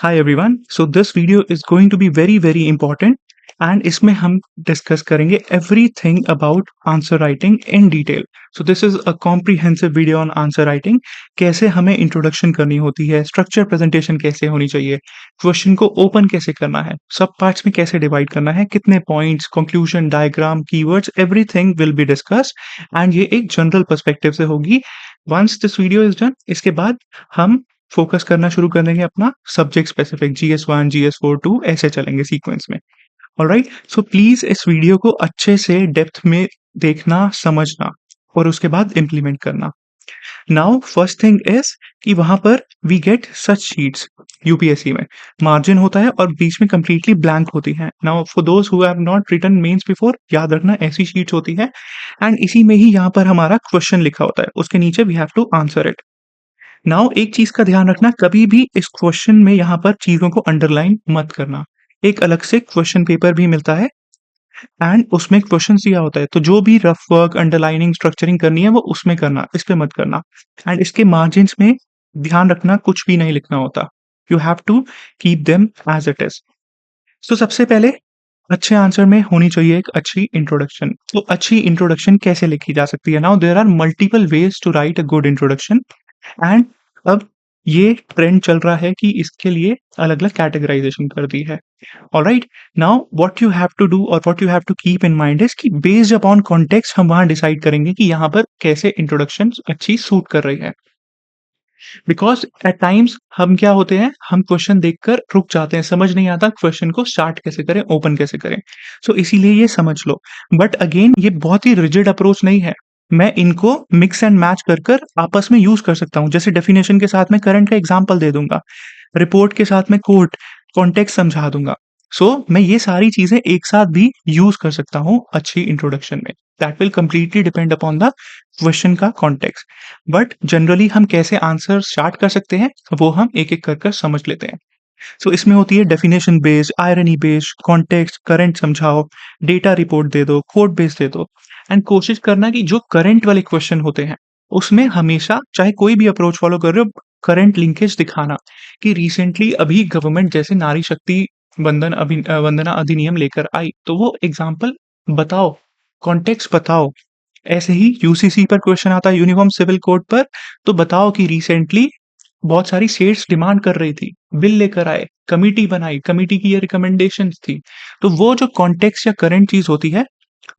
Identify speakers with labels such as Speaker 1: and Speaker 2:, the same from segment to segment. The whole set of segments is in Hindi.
Speaker 1: Hi everyone. So this video is going to be very important and इसमें हम डिस्कस करेंगे everything about answer writing in detail. So this is a comprehensive video on answer writing. कैसे हमें इंट्रोडक्शन करनी होती है, स्ट्रक्चर प्रेजेंटेशन कैसे होनी चाहिए, क्वेश्चन को ओपन कैसे करना है, सब पार्ट्स में कैसे डिवाइड करना है, कितने points, conclusion, diagram, keywords, everything will be discussed and ये एक जनरल पर्सपेक्टिव से होगी. Once this video is done, इसके बाद हम फोकस करना शुरू कर देंगे अपना सब्जेक्ट स्पेसिफिक GS1, GS4, 2 ऐसे चलेंगे सीक्वेंस में. ऑलराइट, सो प्लीज इस वीडियो को अच्छे से डेप्थ में देखना, समझना और उसके बाद इम्प्लीमेंट करना. नाउ फर्स्ट थिंग इज कि वहां पर we get such sheets. UPSC में मार्जिन होता है और बीच में कंप्लीटली ब्लैंक होती है. Now for those who have not written mains before, याद रखना ऐसी शीट्स होती है एंड इसी में ही यहाँ पर हमारा क्वेश्चन लिखा होता है, उसके नीचे we have to answer it. Now एक चीज का ध्यान रखना, कभी भी इस क्वेश्चन में यहाँ पर चीजों को अंडरलाइन मत करना. एक अलग से क्वेश्चन पेपर भी मिलता है एंड उसमें क्वेश्चन दिया होता है, तो जो भी रफ वर्क, अंडरलाइनिंग, स्ट्रक्चरिंग करनी है वो उसमें करना, इस पे मत करना. एंड इसके मार्जिन्स में ध्यान रखना, कुछ भी नहीं लिखना होता. You have to keep them as it is. तो सबसे पहले अच्छे आंसर में होनी चाहिए एक अच्छी इंट्रोडक्शन. तो अच्छी इंट्रोडक्शन कैसे लिखी जा सकती है? Now there are multiple ways to write a good introduction and अब ये ट्रेंड चल रहा है कि इसके लिए अलग अलग कैटेगराइजेशन कर दी है. Alright, now what you have to do और what you have to keep in mind is कि बेस्ड अपॉन कॉन्टेक्स्ट हम वहां डिसाइड करेंगे कि यहाँ पर कैसे इंट्रोडक्शन अच्छी सूट कर रही है. बिकॉज एट टाइम्स हम क्या होते हैं, हम क्वेश्चन देखकर रुक जाते हैं, समझ नहीं आता क्वेश्चन को स्टार्ट कैसे करें, ओपन कैसे करें. सो इसीलिए ये समझ लो. बट अगेन ये बहुत ही रिजिड अप्रोच नहीं है. मैं इनको मिक्स एंड मैच कर कर आपस में यूज कर सकता हूँ. जैसे डेफिनेशन के साथ में करंट का एग्जाम्पल दे दूंगा, रिपोर्ट के साथ में कोट, कॉन्टेक्स्ट समझा दूंगा. सो मैं ये सारी चीजें एक साथ भी यूज कर सकता हूँ अच्छी इंट्रोडक्शन में. That will completely depend upon the question का कॉन्टेक्स्ट. बट जनरली हम कैसे आंसर स्टार्ट कर सकते हैं वो हम एक एक कर कर समझ लेते हैं. सो इसमें होती है definition based, irony based, context, current समझाओ, डेटा रिपोर्ट दे दो, कोड बेस्ड दे दो. एंड कोशिश करना कि जो करंट वाले क्वेश्चन होते हैं उसमें हमेशा, चाहे कोई भी अप्रोच फॉलो कर रहे हो, करंट लिंकेज दिखाना कि रिसेंटली अभी गवर्नमेंट जैसे नारी शक्ति वंदना अधिनियम लेकर आई, तो वो एग्जाम्पल बताओ, कॉन्टेक्स्ट बताओ. ऐसे ही यूसीसी पर क्वेश्चन आता है, यूनिफॉर्म सिविल कोड पर, तो बताओ कि रिसेंटली बहुत सारी स्टेट्स डिमांड कर रही थी, बिल लेकर आए, कमिटी बनाई, कमिटी की ये रिकमेंडेशंस थी. तो वो जो कॉन्टेक्स्ट या करंट चीज होती है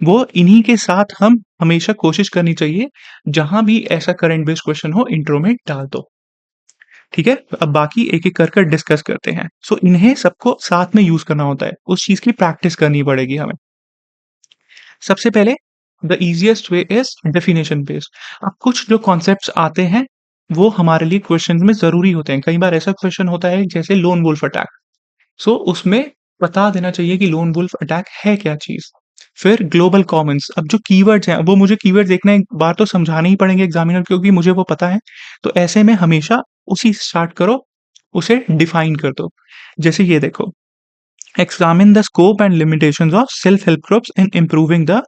Speaker 1: वो इन्हीं के साथ हम हमेशा कोशिश करनी चाहिए, जहां भी ऐसा करंट बेस्ड क्वेश्चन हो इंट्रो में डाल दो. ठीक है, अब बाकी एक एक कर कर डिस्कस करते हैं. सो इन्हें सबको साथ में यूज करना होता है, उस चीज की प्रैक्टिस करनी पड़ेगी हमें. सबसे पहले the easiest way is definition based. अब कुछ जो कॉन्सेप्ट्स आते हैं वो हमारे लिए क्वेश्चन में जरूरी होते हैं. कई बार ऐसा क्वेश्चन होता है जैसे लोन वुल्फ अटैक. सो उसमें बता देना चाहिए कि लोन वुल्फ अटैक है क्या चीज. फिर ग्लोबल कॉमन्स. अब जो कीवर्ड्स हैं वो मुझे कीवर्ड्स देखना एक बार तो समझाने ही पड़ेंगे एग्जामिनर, क्योंकि मुझे वो पता है. तो ऐसे में हमेशा उसी से स्टार्ट करो, उसे डिफाइन कर दो. जैसे ये देखो, examine the scope and limitations of self-help groups in improving the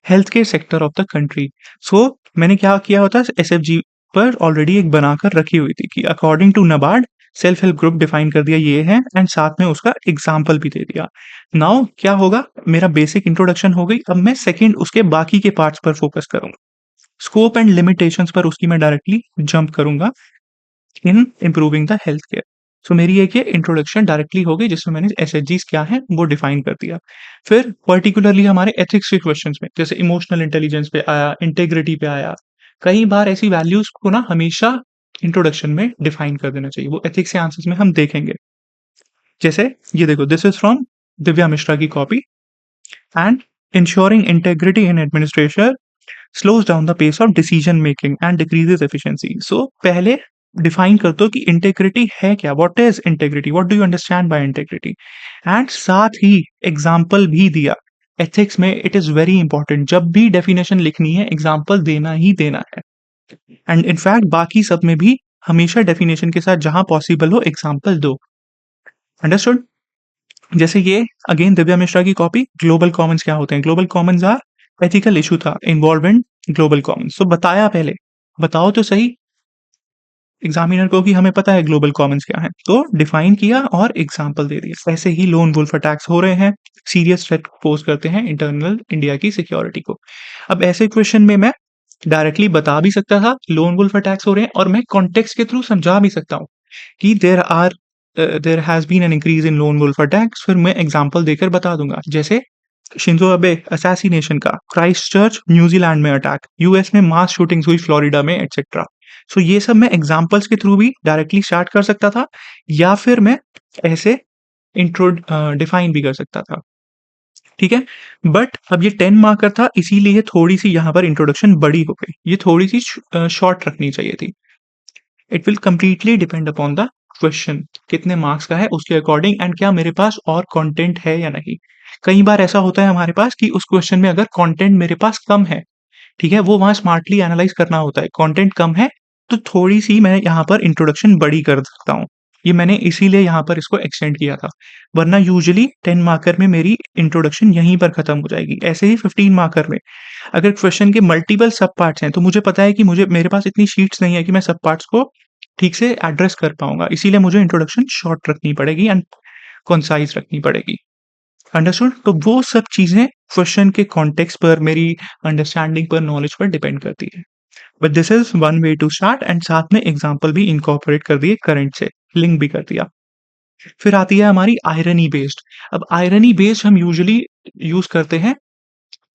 Speaker 1: healthcare sector of the country. So मैंने क्या किया होता है, SFG पर ऑलरेडी एक बनाकर रखी हुई थी कि according to NABARD self help group define कर दिया ये है एंड साथ में उसका एग्जाम्पल भी दे दिया. नाउ क्या होगा, मेरा बेसिक इंट्रोडक्शन हो गई. अब मैं सेकंड उसके बाकी के पार्ट्स पर फोकस करूंगा. स्कोप एंड लिमिटेशंस पर उसकी मैं डायरेक्टली जंप करूंगा in improving the health care. So मेरी एक ये इंट्रोडक्शन डायरेक्टली हो गई जिसमें मैंने एसएचजीज क्या है वो डिफाइन कर दिया. फिर पर्टिकुलरली हमारे एथिक्स के क्वेश्चंस में जैसे इमोशनल इंटेलिजेंस पे आया, इंटेग्रिटी पे आया, कई बार ऐसी वैल्यूज को ना हमेशा इंट्रोडक्शन में डिफाइन कर देना चाहिए. वो एथिक्स के आंसर्स में हम देखेंगे. जैसे ये देखो, this is from Divya Mishra की copy. And ensuring integrity in administration slows down the pace of decision making and decreases efficiency. So पहले डिफाइन कर दो कि इंटेग्रिटी है क्या, what is integrity, what do you understand by integrity. And साथ ही एग्जाम्पल भी दिया. एथिक्स में इट इज वेरी इंपॉर्टेंट, जब भी डेफिनेशन लिखनी है एग्जाम्पल देना ही देना है. एंड इनफैक्ट बाकी सब में भी हमेशा डेफिनेशन के साथ जहां पॉसिबल हो एग्जाम्पल दो. अंडरस्टूड. जैसे ये अगेन दिव्या मिश्रा की कॉपी. ग्लोबल कॉमन्स क्या होते हैं? Global commons are ethical issue that involve in global commons. तो बताया, पहले बताओ तो सही एग्जामिनर को कि हमें पता है ग्लोबल कॉमन्स क्या है, तो डिफाइन किया और एग्जाम्पल दे दिया। ऐसे ही लोन वुल्फ अटैक्स हो रहे हैं, सीरियस थ्रेट पोज करते हैं इंटरनल इंडिया की सिक्योरिटी को। अब ऐसे क्वेश्चन में मैं डायरेक्टली बता भी सकता था लोन वुल्फ अटैक्स हो रहे हैं, और मैं कॉन्टेक्स्ट के थ्रू समझा भी सकता हूँ कि there has been an increase in lone wolf attacks. फिर मैं एग्जांपल देकर बता दूंगा, जैसे शिंजो अबे असैसिनेशन का, क्राइस्ट चर्च न्यूजीलैंड में अटैक, यूएस में मास शूटिंग्स हुई फ्लोरिडा में, एटसेट्रा। सो ये सब मैं एग्जांपल्स के थ्रू भी डायरेक्टली स्टार्ट कर सकता था, या फिर मैं ऐसे इंट्रो डिफाइन भी कर सकता था। ठीक है, बट अब ये 10 मार्कर था, इसीलिए थोड़ी सी यहाँ पर इंट्रोडक्शन बड़ी हो गई, ये थोड़ी सी शॉर्ट रखनी चाहिए थी। It will completely depend upon the question, कितने मार्क्स का है उसके अकॉर्डिंग, एंड क्या मेरे पास और कंटेंट है या नहीं। कई बार ऐसा होता है हमारे पास कि उस क्वेश्चन में अगर कंटेंट मेरे पास कम है, ठीक है, वो वहां स्मार्टली एनालाइज करना होता है। कंटेंट कम है तो थोड़ी सी मैं यहाँ पर इंट्रोडक्शन बड़ी कर सकता हूँ, ये मैंने इसीलिए यहाँ पर इसको एक्सटेंड किया था। वरना यूजुअली 10 मार्कर में मेरी इंट्रोडक्शन यहीं पर खत्म हो जाएगी। ऐसे ही 15 मार्कर में अगर क्वेश्चन के मल्टीपल सब पार्ट्स हैं, तो मुझे पता है कि मुझे मेरे पास इतनी शीट्स नहीं है कि मैं सब पार्ट्स को ठीक से एड्रेस कर पाऊंगा, इसीलिए मुझे इंट्रोडक्शन शॉर्ट रखनी पड़ेगी एंड कंसाइज रखनी पड़ेगी। अंडरस्टूड? तो वो सब चीजें क्वेश्चन के कॉन्टेक्स्ट पर, मेरी अंडरस्टैंडिंग पर, नॉलेज पर डिपेंड करती है। But this is one way to start, and साथ में एग्जाम्पल भी इनकॉर्पोरेट कर दिए, करंट से लिंक भी कर दिया। फिर आती है हमारी आयरनी बेस्ड। अब आयरनी बेस्ड हम यूजुअली यूज करते हैं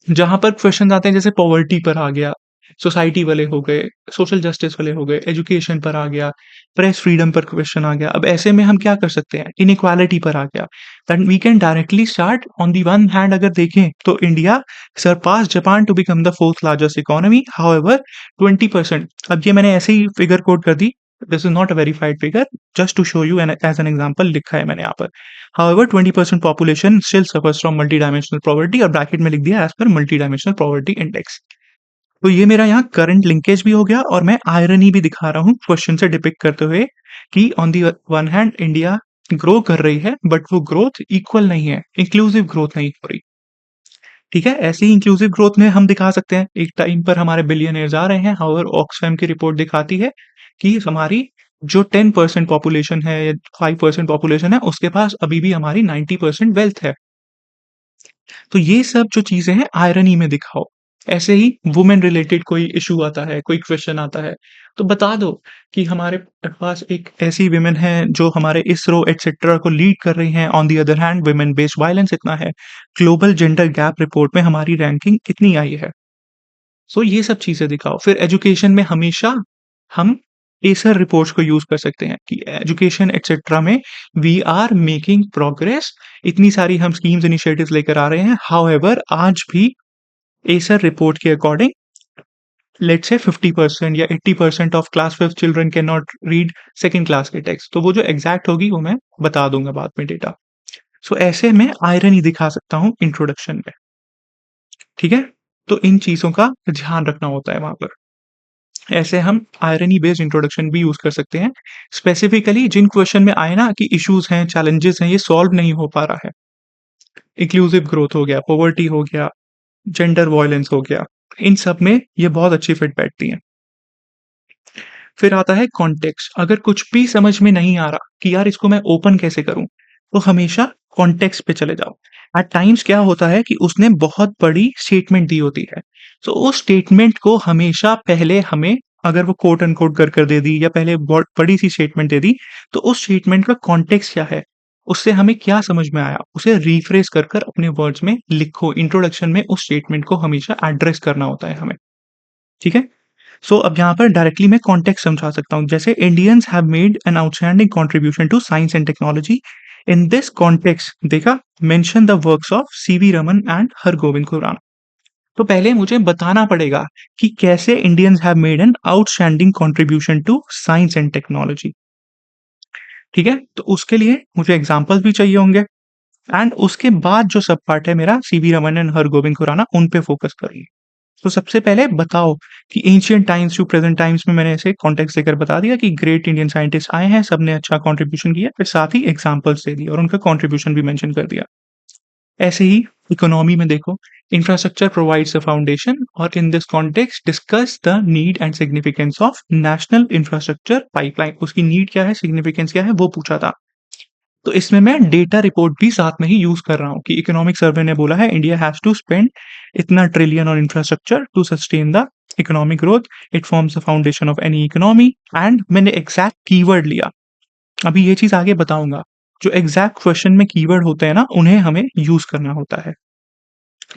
Speaker 1: जहां पर क्वेश्चन आते हैं, जैसे पॉवर्टी पर आ गया, सोसाइटी वाले हो गए, सोशल जस्टिस वाले हो गए, एजुकेशन पर आ गया, प्रेस फ्रीडम पर क्वेश्चन आ गया। अब ऐसे में हम क्या कर सकते हैं, इनइक्वालिटी पर आ गया, that we can directly start. On the one hand अगर देखें तो India surpass Japan to become the fourth largest economy, however 20%। अब ये मैंने ऐसे ही फिगर कोड कर दी, this is not a verified figure, just to show you as an example लिखा है मैंने यहाँ पर। However, 20% population still suffers from multidimensional poverty, और ब्रैकेट में लिख दिया as per multidimensional poverty index. तो ये मेरा यहाँ करंट लिंकेज भी हो गया, और मैं आयरनी भी दिखा रहा हूँ क्वेश्चन से डिपिक्ट करते हुए कि on the one hand India grow कर रही है, बट वो ग्रोथ इक्वल नहीं है, इंक्लूसिव ग्रोथ नहीं हो रही। ठीक है, ऐसी इंक्लूसिव ग्रोथ में हम दिखा सकते हैं एक टाइम पर हमारे बिलियनर्स आ रहे हैं। हाउएवर ऑक्सफैम की रिपोर्ट दिखाती है कि हमारी जो 10% पॉपुलेशन है या 5% पॉपुलेशन है, उसके पास अभी भी हमारी 90% वेल्थ है। तो ये सब जो चीजें हैं आयरनी में दिखाओ। ऐसे ही वुमेन रिलेटेड कोई इशू आता है, कोई क्वेश्चन आता है, तो बता दो कि हमारे पास एक ऐसी विमेन है जो हमारे इसरो एटसेट्रा को लीड कर रही हैं। On the other hand women based violence इतना है, ग्लोबल जेंडर गैप रिपोर्ट में हमारी रैंकिंग इतनी आई है। सो ये सब चीजें दिखाओ। फिर एजुकेशन में हमेशा हम एसर रिपोर्ट्स को यूज कर सकते हैं कि एजुकेशन एटसेट्रा में वी आर मेकिंग प्रोग्रेस, इतनी सारी हम स्कीम्स इनिशिएटिव्स लेकर आ रहे हैं। हाउएवर आज भी एसर रिपोर्ट के अकॉर्डिंग लेट्स से 50% या 80% of class 5 children can not read second class के टेक्स्ट। तो वो जो एग्जैक्ट होगी वो मैं बता दूंगा बाद में डेटा। सो ऐसे में आयरन ही दिखा सकता हूँ इंट्रोडक्शन में। ठीक है, तो इन चीजों का ध्यान रखना होता है वहां पर। ऐसे हम आयरनी बेस्ड इंट्रोडक्शन भी यूज कर सकते हैं, स्पेसिफिकली जिन क्वेश्चन में आए ना कि इश्यूज हैं, चैलेंजेस हैं, ये सॉल्व नहीं हो पा रहा है। इंक्लूसिव ग्रोथ हो गया, पॉवर्टी हो गया, जेंडर वायलेंस हो गया, इन सब में ये बहुत अच्छी फिट बैठती हैं। फिर आता है कॉन्टेक्स्ट। अगर कुछ भी समझ में नहीं आ रहा कि यार इसको मैं ओपन कैसे करूं, तो हमेशा कॉन्टेक्स्ट पे चले जाओ। एट टाइम्स क्या होता है कि उसने बहुत बड़ी स्टेटमेंट दी होती है, तो उस स्टेटमेंट को हमेशा पहले हमें, अगर वो कोट अनकोट कर दे दी या पहले बहुत बड़ी सी स्टेटमेंट दे दी, तो उस स्टेटमेंट का कॉन्टेक्स्ट क्या है, उससे हमें क्या समझ में आया, उसे रिफ्रेश कर कर अपने वर्ड्स में लिखो। इंट्रोडक्शन में उस स्टेटमेंट को हमेशा एड्रेस करना होता है हमें। ठीक है, सो अब यहाँ पर डायरेक्टली मैं कॉन्टेक्स्ट समझा सकता हूँ। जैसे Indians have made an outstanding contribution to science and technology. In this context देखा, mention the works of CV Raman and Hargobind Khorana. तो पहले मुझे बताना पड़ेगा कि कैसे Indians have made an outstanding contribution to science and technology. ठीक है, तो उसके लिए मुझे एग्जाम्पल्स भी चाहिए होंगे, एंड उसके बाद जो सब पार्ट है मेरा सीवी रमन एंड हरगोविंद खुराना, उन पे फोकस करेंगे। तो सबसे पहले बताओ कि ancient times to present times में मैंने ऐसे कॉन्टेक्स्ट देकर बता दिया कि ग्रेट इंडियन साइंटिस्ट आए हैं, सबने अच्छा कंट्रीब्यूशन किया, फिर साथ ही एग्जांपल्स दे दिए और उनका कंट्रीब्यूशन भी मेंशन कर दिया। ऐसे ही इकोनॉमी में देखो, इंफ्रास्ट्रक्चर प्रोवाइड्स अ फाउंडेशन और इन this context discuss the need and significance of national infrastructure pipeline. उसकी नीड क्या है, सिग्निफिकेंस क्या है, वो पूछा था। तो इसमें मैं डेटा रिपोर्ट भी साथ में ही यूज कर रहा हूँ कि इकोनॉमिक सर्वे ने बोला है इंडिया हैज टू स्पेंड इतना trillion on infrastructure to sustain the economic growth, it forms the foundation of any economy, and मैंने एग्जैक्ट कीवर्ड लिया। अभी ये चीज आगे बताऊंगा। जो एग्जैक्ट क्वेश्चन में कीवर्ड होते हैं ना, उन्हें हमें यूज करना होता है।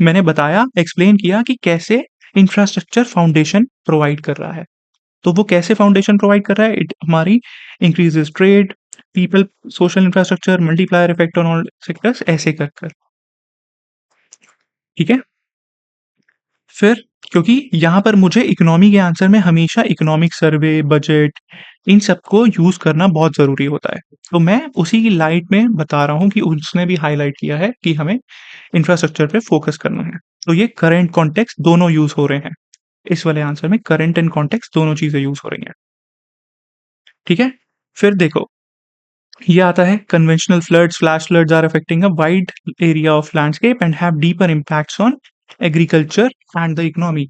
Speaker 1: मैंने बताया, एक्सप्लेन किया कि कैसे इंफ्रास्ट्रक्चर फाउंडेशन प्रोवाइड कर रहा है। तो वो कैसे फाउंडेशन प्रोवाइड कर रहा है, इट हमारी increases trade, people, social infrastructure, multiplier effect on all sectors, ऐसे कर कर। ठीक है। फिर क्योंकि यहाँ पर मुझे इकोनॉमी के आंसर में हमेशा इकोनॉमिक सर्वे, बजट, इन सबको यूज करना बहुत जरूरी होता है। तो मैं उसी की लाइट में बता रहा हूँ कि उसने भी हाईलाइट किया है कि हमें इंफ्रास्ट्रक्चर पे फोकस करना है। तो ये करंट कॉन्टेक्स्ट दोनों यूज हो रहे हैं। इस वाले आंसर में करंट एंड कॉन्टेक्स्ट दोनों चीजें यूज हो रही हैं। ठीक है। फिर देखो, ये आता है conventional floods, flash floods are affecting a wide area of landscape and have deeper impacts on agriculture and the economy.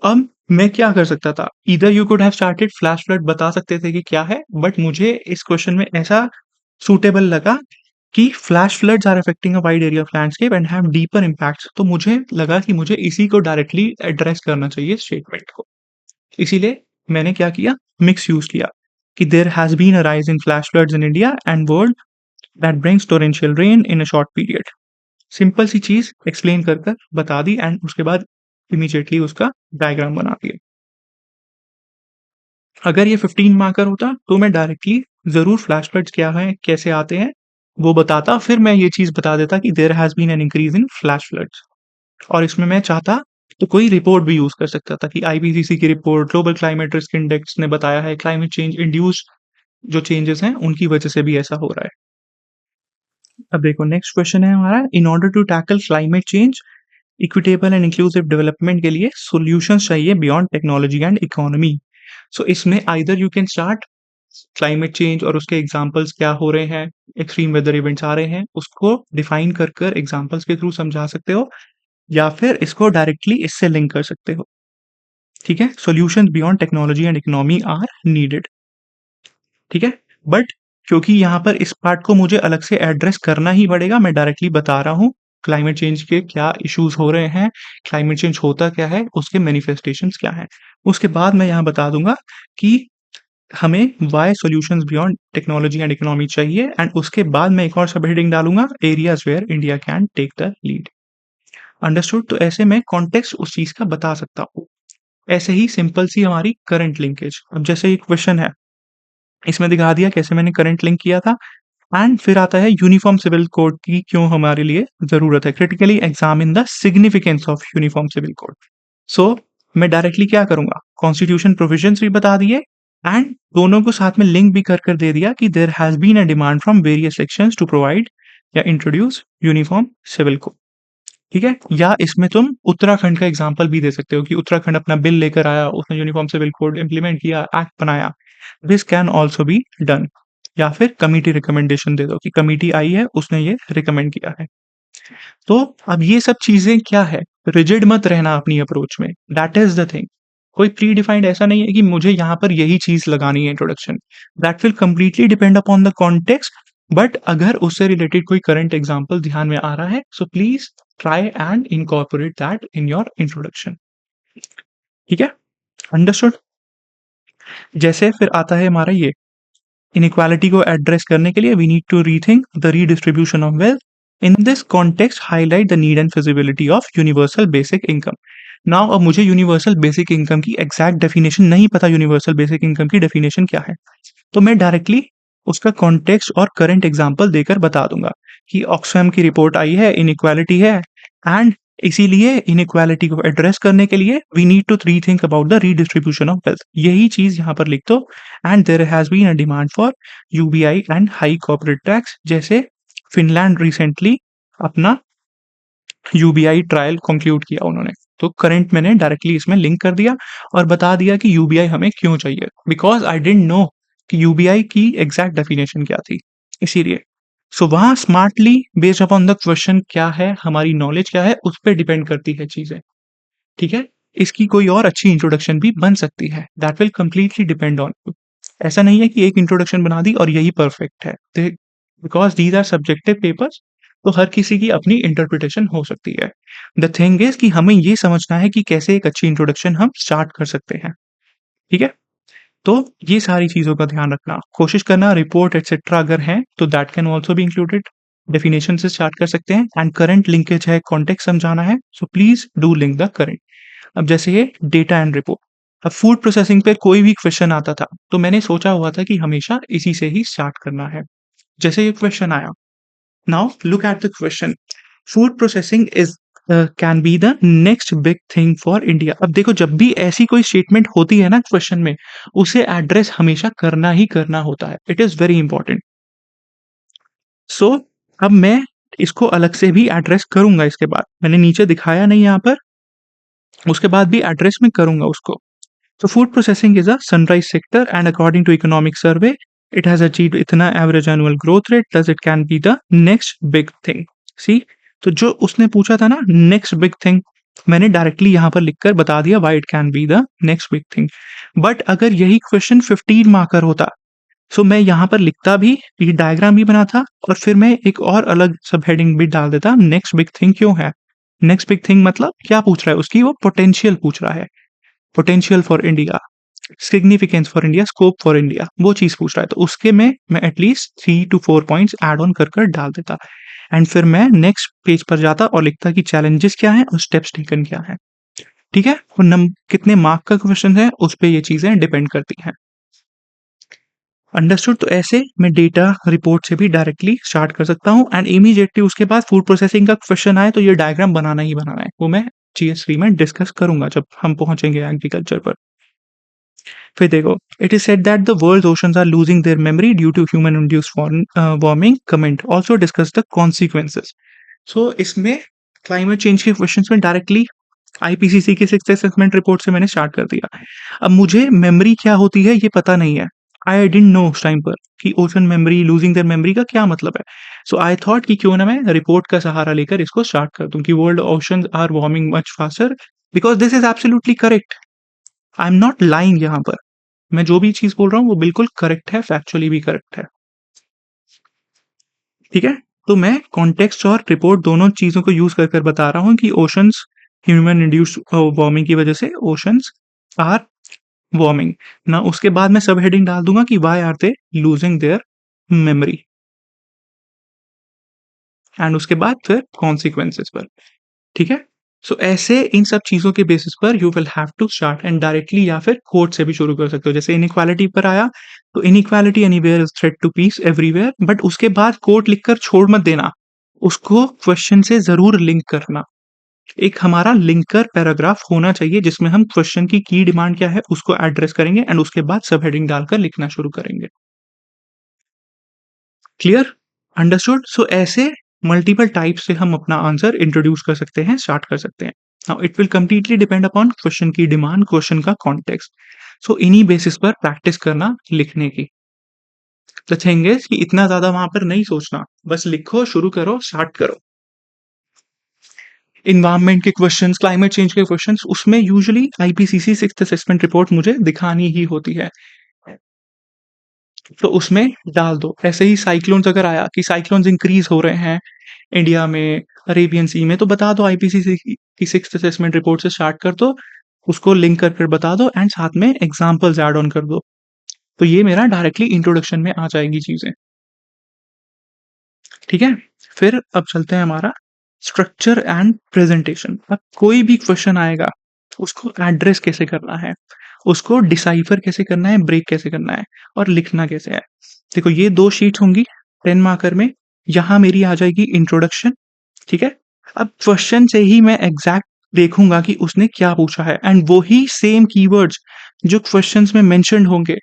Speaker 1: अब मैं क्या कर सकता था, इधर you could have started flash flood, बता सकते थे कि क्या है, बट मुझे इस क्वेश्चन में ऐसा सूटेबल लगा कि flash floods are affecting a wide area of landscape and have deeper impacts, तो मुझे लगा कि मुझे इसी को डायरेक्टली एड्रेस करना चाहिए स्टेटमेंट को। इसीलिए मैंने क्या किया, मिक्स यूज किया कि there has been a rise in flash floods in India and world that brings torrential rain in a short period. Simple सी चीज एक्सप्लेन कर कर बता दी एंड उसके बाद इमीडिएटली उसका डायग्राम बना दिया। अगर ये 15 मार्कर होता तो मैं डायरेक्टली जरूर फ्लैश फ्लड्स क्या है, कैसे आते हैं, वो बताता, फिर मैं ये चीज बता देता कि there has been an increase in flash floods. और इसमें मैं चाहता तो कोई रिपोर्ट भी यूज कर सकता था कि आईपीसीसी की report, global climate risk index ने बताया है क्लाइमेट चेंज इंड्यूस्ड जो चेंजेस हैं उनकी वजह से भी ऐसा हो रहा है। अब देखो नेक्स्ट क्वेश्चन है हमारा, in order to tackle climate change, equitable and inclusive development के लिए सॉल्यूशंस चाहिए beyond technology and economy. So इसमें either you can start climate change और उसके एग्जांपल्स क्या हो रहे हैं, एक्सट्रीम वेदर इवेंट्स आ रहे हैं, उसको डिफाइन कर कर एग्जांपल्स के थ्रू समझा सकते हो, या फिर इसको डायरेक्टली इससे लिंक कर सकते हो। ठीक है, solutions beyond technology and economy are needed. ठीक है, बट क्योंकि यहाँ पर इस पार्ट को मुझे अलग से एड्रेस करना ही पड़ेगा, मैं डायरेक्टली बता रहा हूँ क्लाइमेट चेंज के क्या इश्यूज हो रहे हैं, क्लाइमेट चेंज होता क्या है, उसके मैनिफेस्टेशंस क्या हैं। उसके बाद मैं यहाँ बता दूंगा कि हमें why solutions beyond technology and economy चाहिए, एंड उसके बाद मैं एक और सब हेडिंग डालूंगा, areas where India can take the lead. Understood. तो ऐसे में कॉन्टेक्स्ट उस चीज का बता सकता हूँ। ऐसे ही सिंपल सी हमारी करंट लिंकेज, अब जैसे एक क्वेश्चन है, इसमें दिखा दिया कैसे मैंने करंट लिंक किया था। एंड फिर आता है यूनिफॉर्म सिविल कोड की क्यों हमारे लिए जरूरत है, critically examine the significance of uniform civil code. So मैं डायरेक्टली क्या करूंगा, कॉन्स्टिट्यूशन प्रोविजंस भी बता दिए एंड दोनों को साथ में लिंक भी कर कर दे दिया कि there has been a demand from various sections to provide या इंट्रोड्यूस यूनिफॉर्म सिविल कोड। ठीक है, या इसमें तुम उत्तराखंड का एग्जाम्पल भी दे सकते हो कि उत्तराखंड अपना बिल लेकर आया, उसने यूनिफॉर्म सिविल कोड इंप्लीमेंट किया, एक्ट बनाया। This can also be done. या फिर कमिटी रिकमेंडेशन दे दो कि कमिटी आई है, उसने ये रिकमेंड किया है। तो अब ये सब चीजें क्या है, रिजिड मत रहना अपनी अप्रोच में, दैट इज द थिंग। कोई प्री डिफाइंड ऐसा नहीं है कि मुझे यहाँ पर यही चीज लगानी है introduction, that will completely depend upon the context. But अगर उससे रिलेटेड कोई करंट एग्जाम्पल ध्यान में आ रहा है, so please try and incorporate that in your introduction. ठीक है, अंडरस्टूड। जैसे फिर आता है हमारा ये इनइक्वालिटी को एड्रेस करने के लिए we need to rethink the redistribution of wealth. In this context highlight the need and feasibility of universal basic income. Now अब मुझे यूनिवर्सल बेसिक इनकम की एग्जैक्ट डेफिनेशन नहीं पता, यूनिवर्सल बेसिक इनकम की डेफिनेशन क्या है, तो मैं डायरेक्टली उसका कॉन्टेक्स्ट और करंट एग्जाम्पल देकर बता दूंगा कि ऑक्सफैम की रिपोर्ट आई है, इनइक्वालिटी है, एंड इसीलिए इनइक्वालिटी को एड्रेस करने के लिए we need to rethink about the redistribution of wealth. यही चीज यहाँ पर लिख दो। And there has been a demand for UBI and high corporate tax, जैसे फिनलैंड रिसेंटली अपना यूबीआई ट्रायल कंक्लूड किया उन्होंने। तो करंट मैंने डायरेक्टली इसमें लिंक कर दिया और बता दिया कि यूबीआई हमें क्यों चाहिए, बिकॉज आई डिडंट नो कि यूबीआई की एग्जैक्ट डेफिनेशन क्या थी, इसीलिए। सो वहाँ smartly based upon the question क्या है, हमारी नॉलेज क्या है, उस पे डिपेंड करती है चीज़ें, ठीक है? इसकी कोई और अच्छी इंट्रोडक्शन भी बन सकती है, that will completely depend on you. ऐसा नहीं है कि एक इंट्रोडक्शन बना दी और यही परफेक्ट है। They because these are subjective papers, तो हर किसी की अपनी इंटरप्रिटेशन हो सकती है। द थिंग इज़ कि हमें ये समझना है कि कैसे एक अच्छी इंट्रोडक्शन हम स्टार्ट कर सकते हैं, ठीक है? तो ये सारी चीज़ों का ध्यान रखना, कोशिश करना रिपोर्ट एटसेट्रा अगर हैं, तो that can also be included. Definition से स्टार्ट कर सकते हैं एंड करंट लिंकेज है, कॉन्टेक्स्ट समझाना है, so please do link the current. अब जैसे ये डेटा एंड रिपोर्ट, अब फूड प्रोसेसिंग पे कोई भी क्वेश्चन आता था, तो मैंने सोचा हुआ था कि हमेशा इसी से ही स्टार्ट करना है। जैसे ये क्वेश्चन आया, now look at the question, food processing is can be the next big thing for India. अब देखो, जब भी ऐसी कोई स्टेटमेंट होती है ना क्वेश्चन में, उसे एड्रेस हमेशा करना ही करना होता है, इट इज वेरी इंपॉर्टेंट। सो अब मैं इसको अलग से भी एड्रेस करूंगा, इसके बाद मैंने नीचे दिखाया नहीं यहाँ पर, उसके बाद भी एड्रेस में करूंगा उसको। So food processing is a sunrise sector, and according to economic survey, it has achieved इतना average annual growth rate, thus it can be the next big thing. See, तो जो उसने पूछा था ना next big thing, मैंने डायरेक्टली यहाँ पर लिखकर बता दिया why it can be the next big thing. But अगर यही क्वेश्चन 15 मार्कर होता, सो मैं यहाँ पर लिखता भी, ये डायग्राम भी बना था, और फिर मैं एक और अलग सब हेडिंग भी डाल देता, नेक्स्ट बिग थिंग क्यों है। नेक्स्ट बिग थिंग मतलब क्या पूछ रहा है, उसकी वो पोटेंशियल पूछ रहा है, potential for India, significance for India, scope for India, वो चीज़ पूछ रहा है, तो उसके में मैं at least 3 to 4 points add on कर डाल देता, एंड फिर मैं नेक्स्ट पेज पर जाता और लिखता कि चैलेंजेस क्या हैं और स्टेप्स टेकन क्या हैं, ठीक है? और कितने मार्क का क्वेश्चन है, उस पे ये चीज़ें डिपेंड करती हैं। अंडरस्टूड? तो ऐसे मैं डेटा रिपोर्ट से भी डायरेक्टली स्टार्ट कर सकता हूँ, एंड इमीडिएटली उसके बाद फूड प्रोसेसिंग का क्वेश्चन आए तो ये डायग्राम बनाना ही बनाना है, वो मैं GS3 में डिस्कस करूंगा जब हम पहुंचेंगे एग्रीकल्चर पर। फिर देखो, it is said that the world oceans are losing their memory due to human induced warming, comment also discuss the consequences. So इसमें क्लाइमेट चेंज के क्वेश्चन में डायरेक्टली IPCC की 6th असेसमेंट रिपोर्ट से मैंने स्टार्ट कर दिया। अब मुझे मेमोरी क्या होती है ये पता नहीं है, आई डिडंट नो उस टाइम पर कि ocean memory, losing their memory का क्या मतलब है। सो आई थॉट कि क्यों ना मैं रिपोर्ट का सहारा लेकर इसको स्टार्ट कर दूं कि world oceans are warming much faster, because this is absolutely correct, I am not lying यहाँ पर, मैं जो भी चीज बोल रहा हूँ वो बिल्कुल करेक्ट है, फैक्चुअली भी करेक्ट है, ठीक है? तो मैं कॉन्टेक्स्ट और रिपोर्ट दोनों चीजों को यूज कर कर बता रहा हूँ कि ओशंस ह्यूमन इंड्यूस्ड वार्मिंग की वजह से ओशंस आर वार्मिंग ना, उसके बाद मैं सब हेडिंग डाल दूंगा कि why are they losing their memory, and उसके बाद फिर कॉन्सिक्वेंसेस पर, ठीक है? सो ऐसे इन सब चीजों के बेसिस पर you will have to start, and directly या फिर कोट से भी शुरू कर सकते हो। जैसे इनइक्वालिटी पर आया, तो inequality anywhere is threat to peace everywhere, but उसके बाद कोट लिखकर छोड़ मत देना, उसको क्वेश्चन से जरूर लिंक करना। एक हमारा लिंकर पैराग्राफ होना चाहिए जिसमें हम क्वेश्चन की डिमांड क्या है उसको एड्रेस करेंगे, एंड उसके बाद सब हेडिंग डालकर लिखना शुरू करेंगे। क्लियर? अंडरस्टूड? सो ऐसे मल्टीपल टाइप से हम अपना आंसर इंट्रोड्यूस कर सकते हैं, स्टार्ट कर सकते हैं। Now it will completely depend upon question की डिमांड, क्वेश्चन का कॉन्टेक्स्ट। सो इन्हीं बेसिस पर प्रैक्टिस करना लिखने की। द थिंग इज कि इतना ज्यादा वहां पर नहीं सोचना, बस लिखो, शुरू करो, स्टार्ट करो। इन्वायरमेंट के क्वेश्चंस, क्लाइमेट चेंज के क्वेश्चंस, उसमें usually IPCC 6th assessment report मुझे दिखानी ही होती है, तो उसमें डाल दो। ऐसे ही साइक्लोन्स अगर आया कि साइक्लोन्स इंक्रीज हो रहे हैं इंडिया में, अरेबियन सी में, तो बता दो, IPCC की 6th असेसमेंट रिपोर्ट से स्टार्ट कर दो, उसको लिंक कर बता दो, एंड साथ में एग्जाम्पल्स ऐड ऑन कर दो, तो ये मेरा डायरेक्टली इंट्रोडक्शन में आ जाएगी चीजें, ठीक है? फिर अब चलते हैं हमारा स्ट्रक्चर एंड प्रेजेंटेशन। अब कोई भी क्वेश्चन आएगा, उसको एड्रेस कैसे करना है, उसको डिसाइफर कैसे करना है, ब्रेक कैसे करना है, और लिखना कैसे है। देखो, ये 2 शीट होंगी 10 मार्कर में, यहाँ मेरी आ जाएगी इंट्रोडक्शन, ठीक है? अब क्वेश्चन से ही मैं एग्जैक्ट देखूंगा कि उसने क्या पूछा है, एंड वो ही सेम कीवर्ड्स जो क्वेश्चंस में मेंशन्ड होंगे,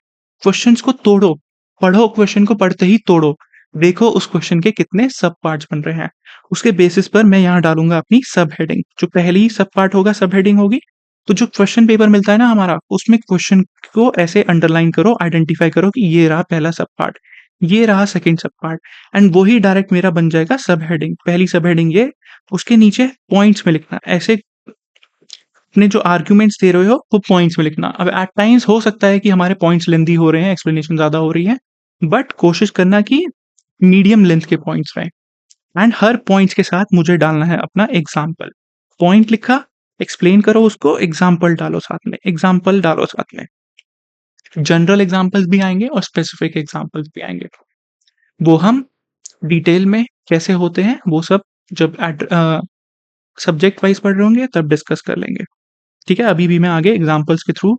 Speaker 1: क्वेश्चंस को तोड़ो, पढ़ो, क्वेश्चन को पढ़ते ही तोड़ो, देखो उस क्वेश्चन के कितने सब पार्ट्स बन रहे हैं, उसके बेसिस पर मैं यहाँ डालूंगा अपनी सब हेडिंग, जो पहली सब पार्ट होगा सब हेडिंग होगी। तो जो क्वेश्चन पेपर मिलता है ना हमारा, उसमें क्वेश्चन को ऐसे अंडरलाइन करो, आइडेंटिफाई करो कि ये रहा पहला सब पार्ट, ये रहा सेकंड सब पार्ट एंड वही डायरेक्ट मेरा बन जाएगा सब हेडिंग। पहली सब हेडिंग ये, उसके नीचे पॉइंट्स में लिखना। ऐसे अपने जो आर्ग्यूमेंट्स दे रहे हो वो पॉइंट्स में लिखना। अब एट टाइम्स हो सकता है कि हमारे पॉइंट्स लेंथी हो रहे हैं, एक्सप्लेनेशन ज़्यादा हो रही है, बट कोशिश करना कि मीडियम लेंथ के पॉइंट्स रहें एंड हर पॉइंट्स के साथ मुझे डालना है अपना एग्जाम्पल। पॉइंट लिखा, एक्सप्लेन करो उसको, एग्जाम्पल डालो साथ में, एग्जाम्पल डालो साथ में। जनरल एग्जाम्पल्स भी आएंगे और स्पेसिफिक एग्जाम्पल्स भी आएंगे। वो हम डिटेल में कैसे होते हैं वो सब जब सब्जेक्ट वाइज पढ़ रहे होंगे तब डिस्कस कर लेंगे। ठीक है, अभी भी मैं आगे एग्जाम्पल्स के थ्रू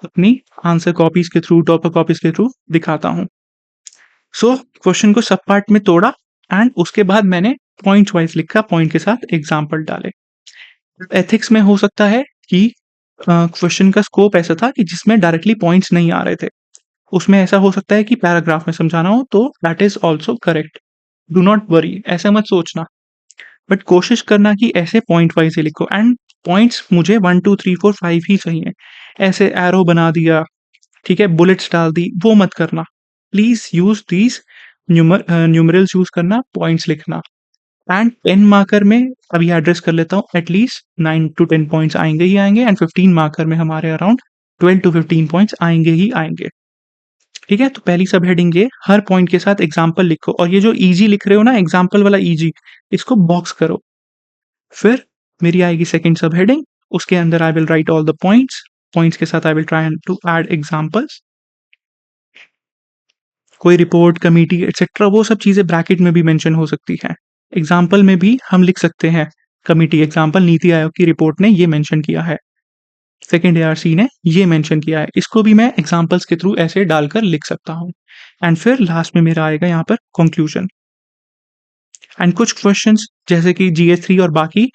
Speaker 1: अपनी आंसर कॉपीज के थ्रू, टॉपर कॉपीज के थ्रू दिखाता हूँ। सो क्वेश्चन को सब पार्ट में तोड़ा एंड उसके बाद मैंने पॉइंट वाइज लिखा, पॉइंट के साथ एग्जाम्पल डाले। एथिक्स में हो सकता है कि क्वेश्चन का स्कोप ऐसा था कि जिसमें डायरेक्टली पॉइंट्स नहीं आ रहे थे, उसमें ऐसा हो सकता है कि पैराग्राफ में समझाना हो, तो that is also correct. Do not worry, ऐसा मत सोचना, बट कोशिश करना कि ऐसे पॉइंट वाइज ही लिखो एंड पॉइंट्स मुझे 1 2 3 4 5 ही चाहिए। ऐसे एरो बना दिया, ठीक है, बुलेट्स डाल दी, वो मत करना। Please use these numerals use करना, पॉइंट्स लिखना। एंड 10 मार्कर में अभी एड्रेस कर लेता हूँ, एटलीस्ट 9 to 10 पॉइंट्स आएंगे ही आएंगे एंड 15 मार्कर में हमारे अराउंड 12 to 15 पॉइंट्स आएंगे ही आएंगे। ठीक है, तो पहली सब हेडिंग ये, हर पॉइंट के साथ एग्जाम्पल लिखो, और ये जो इजी लिख रहे हो ना, एग्जाम्पल वाला इजी, इसको बॉक्स करो। फिर मेरी आएगी सेकंड सब हेडिंग, उसके अंदर I will write all the points, points के साथ I will try to add examples. कोई रिपोर्ट, कमिटी एक्सेट्रा, वो सब चीजें ब्रैकेट में भी मेंशन हो सकती हैं। एग्जाम्पल में भी हम लिख सकते हैं कमिटी एग्जाम्पल, नीति आयोग की रिपोर्ट ने ये मेंशन किया है, सेकेंड एआरसी ने ये मेंशन किया है, इसको भी मैं एग्जाम्पल्स के थ्रू ऐसे डालकर लिख सकता हूँ। एंड फिर लास्ट में मेरा आएगा यहाँ पर कंक्लूजन। एंड कुछ क्वेश्चंस जैसे कि जीएस 3 और बाकी,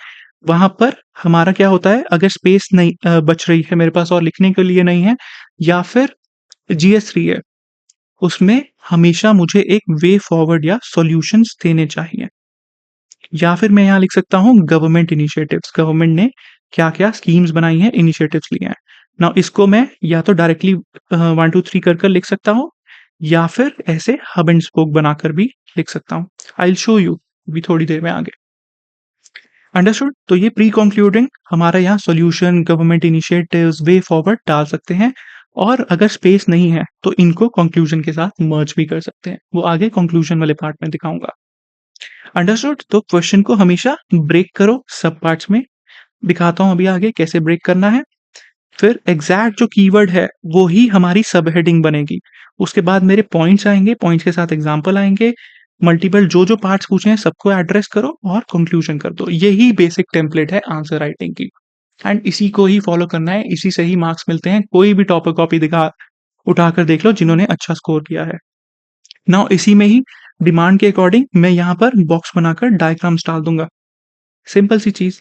Speaker 1: वहां पर हमारा क्या होता है, अगर स्पेस नहीं बच रही है मेरे पास और लिखने के लिए नहीं है, या फिर जीएस 3 है, उसमें हमेशा मुझे एक वे फॉरवर्ड या सॉल्यूशंस देने चाहिए। या फिर मैं यहाँ लिख सकता हूँ गवर्नमेंट इनिशिएटिव्स, गवर्नमेंट ने क्या क्या स्कीम्स बनाई हैं, इनिशिएटिव्स लिए हैं ना। इसको मैं या तो डायरेक्टली 1 2 3 कर लिख सकता हूँ, या फिर ऐसे हब एंड स्पोक बनाकर भी लिख सकता हूँ। आई विल शो यू अभी थोड़ी देर में आगे। अंडरस्टूड? तो ये प्री कंक्लूडिंग हमारा यहाँ solution, government initiatives, way forward डाल सकते हैं, और अगर स्पेस नहीं है तो इनको कंक्लूजन के साथ मर्ज भी कर सकते हैं, वो आगे कंक्लूजन वाले पार्ट में दिखाऊंगा। अंडरस्टूड? तो क्वेश्चन को हमेशा ब्रेक करो सब पार्ट्स में, दिखाता हूं अभी आगे कैसे ब्रेक करना है। फिर एग्जैक्ट जो कीवर्ड है वो ही हमारी सब हेडिंग बनेगी। उसके बाद मेरे पॉइंट्स आएंगे, पॉइंट्स के साथ एग्जाम्पल आएंगे, मल्टीपल जो जो पार्ट्स पूछे हैं सबको एड्रेस करो और कंक्लूजन कर दो। यही बेसिक टेम्पलेट है आंसर राइटिंग की, एंड इसी को ही फॉलो करना है, इसी से ही मार्क्स मिलते हैं। कोई भी टॉपर कॉपी दिखा उठाकर देख लो जिन्होंने अच्छा स्कोर किया है। नाउ इसी में ही डिमांड के अकॉर्डिंग मैं यहाँ पर बॉक्स बनाकर डायग्राम्स डाल दूंगा, सिंपल सी चीज।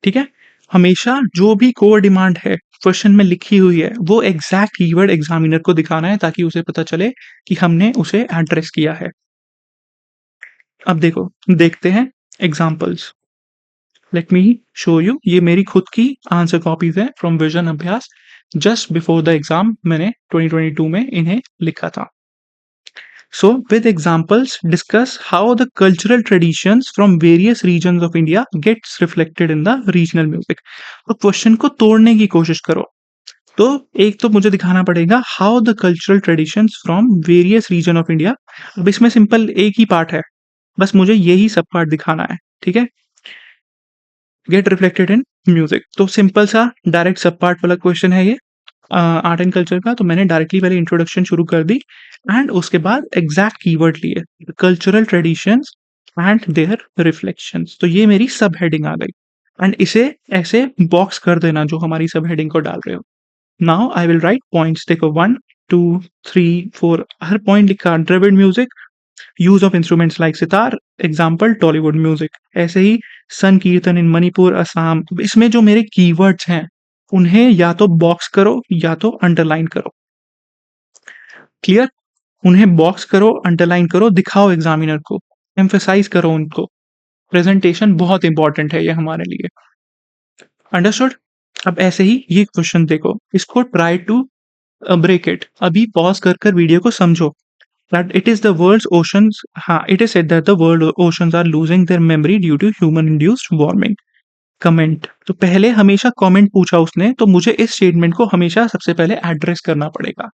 Speaker 1: ठीक है, हमेशा जो भी कोर डिमांड है क्वेश्चन में लिखी हुई है वो एग्जैक्ट कीवर्ड एग्जामिनर को दिखाना है, ताकि उसे पता चले कि हमने उसे एड्रेस किया है। अब देखो, देखते हैं examples. Let me show you, ये मेरी खुद की आंसर कॉपीज है फ्रॉम विजन अभ्यास। जस्ट बिफोर द एग्जाम मैंने 2022 में इन्हें लिखा था। So, with examples, discuss how the cultural traditions from various regions of India gets reflected in the regional music. तो क्वेश्चन को तोड़ने की कोशिश करो। तो एक तो मुझे दिखाना पड़ेगा how the cultural traditions from various region of India। अब इसमें सिंपल एक ही पार्ट है, बस मुझे यही सब पार्ट दिखाना है। ठीक है, गेट रिफ्लेक्टेड इन म्यूजिक, तो सिंपल सा डायरेक्ट सब पार्ट वाला क्वेश्चन है ये, आर्ट एंड कल्चर का। तो मैंने डायरेक्टली पहले इंट्रोडक्शन शुरू कर दी एंड उसके बाद एग्जैक्ट कीवर्ड लिए, cultural traditions and their reflections. तो ये मेरी सब हेडिंग आ गई, एंड इसे ऐसे बॉक्स कर देना जो हमारी सब हेडिंग को डाल रहे हो। Now I will write points, देखो 1 2 3 4, हर पॉइंट लिखा। Dravid music, use of instruments like sitar, example Tollywood music. ऐसे ही संकीर्तन इन मणिपुर, असम। इसमें जो मेरे कीवर्ड्स हैं उन्हें या तो बॉक्स करो या तो अंडरलाइन करो। क्लियर? उन्हें बॉक्स करो, अंडरलाइन करो, दिखाओ एग्जामिनर को, एम्फेसाइज करो उनको। प्रेजेंटेशन बहुत इंपॉर्टेंट है ये हमारे लिए। अंडरस्टूड? अब ऐसे ही ये क्वेश्चन देखो, इसको ट्राई टू ब्रेक इट, अभी पॉज कर वीडियो को समझो। That it is the world's oceans, हाँ it is said that the world oceans are losing their memory due to human induced warming. Comment, तो पहले हमेशा कमेंट पूछा उसने, तो मुझे इस स्टेटमेंट को हमेशा सबसे पहले एड्रेस करना पड़ेगा,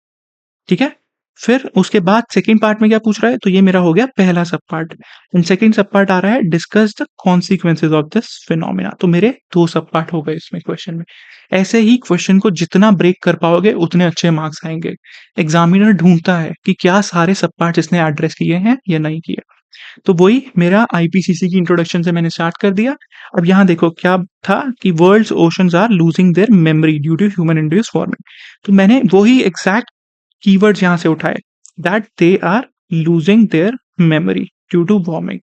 Speaker 1: ठीक है? फिर उसके बाद सेकंड पार्ट में क्या पूछ रहा है, तो ये मेरा हो गया पहला सब पार्ट। एंड सेकंड सब पार्ट आ रहा है discuss the consequences of this phenomena. तो मेरे दो सब पार्ट हो गए इसमें क्वेश्चन में। ऐसे ही क्वेश्चन को जितना ब्रेक कर पाओगे उतने अच्छे मार्क्स आएंगे। एग्जामिनर ढूंढता है कि क्या सारे सब पार्ट इसने एड्रेस किए हैं या नहीं किए। तो वही मेरा आईपीसीसी की इंट्रोडक्शन से मैंने स्टार्ट कर दिया। अब यहाँ देखो क्या था कि world's oceans are losing their memory due to human induced warming. तो मैंने वही एग्जैक्ट कीवर्ड्स यहाँ से उठाए, that they are losing their memory due to warming,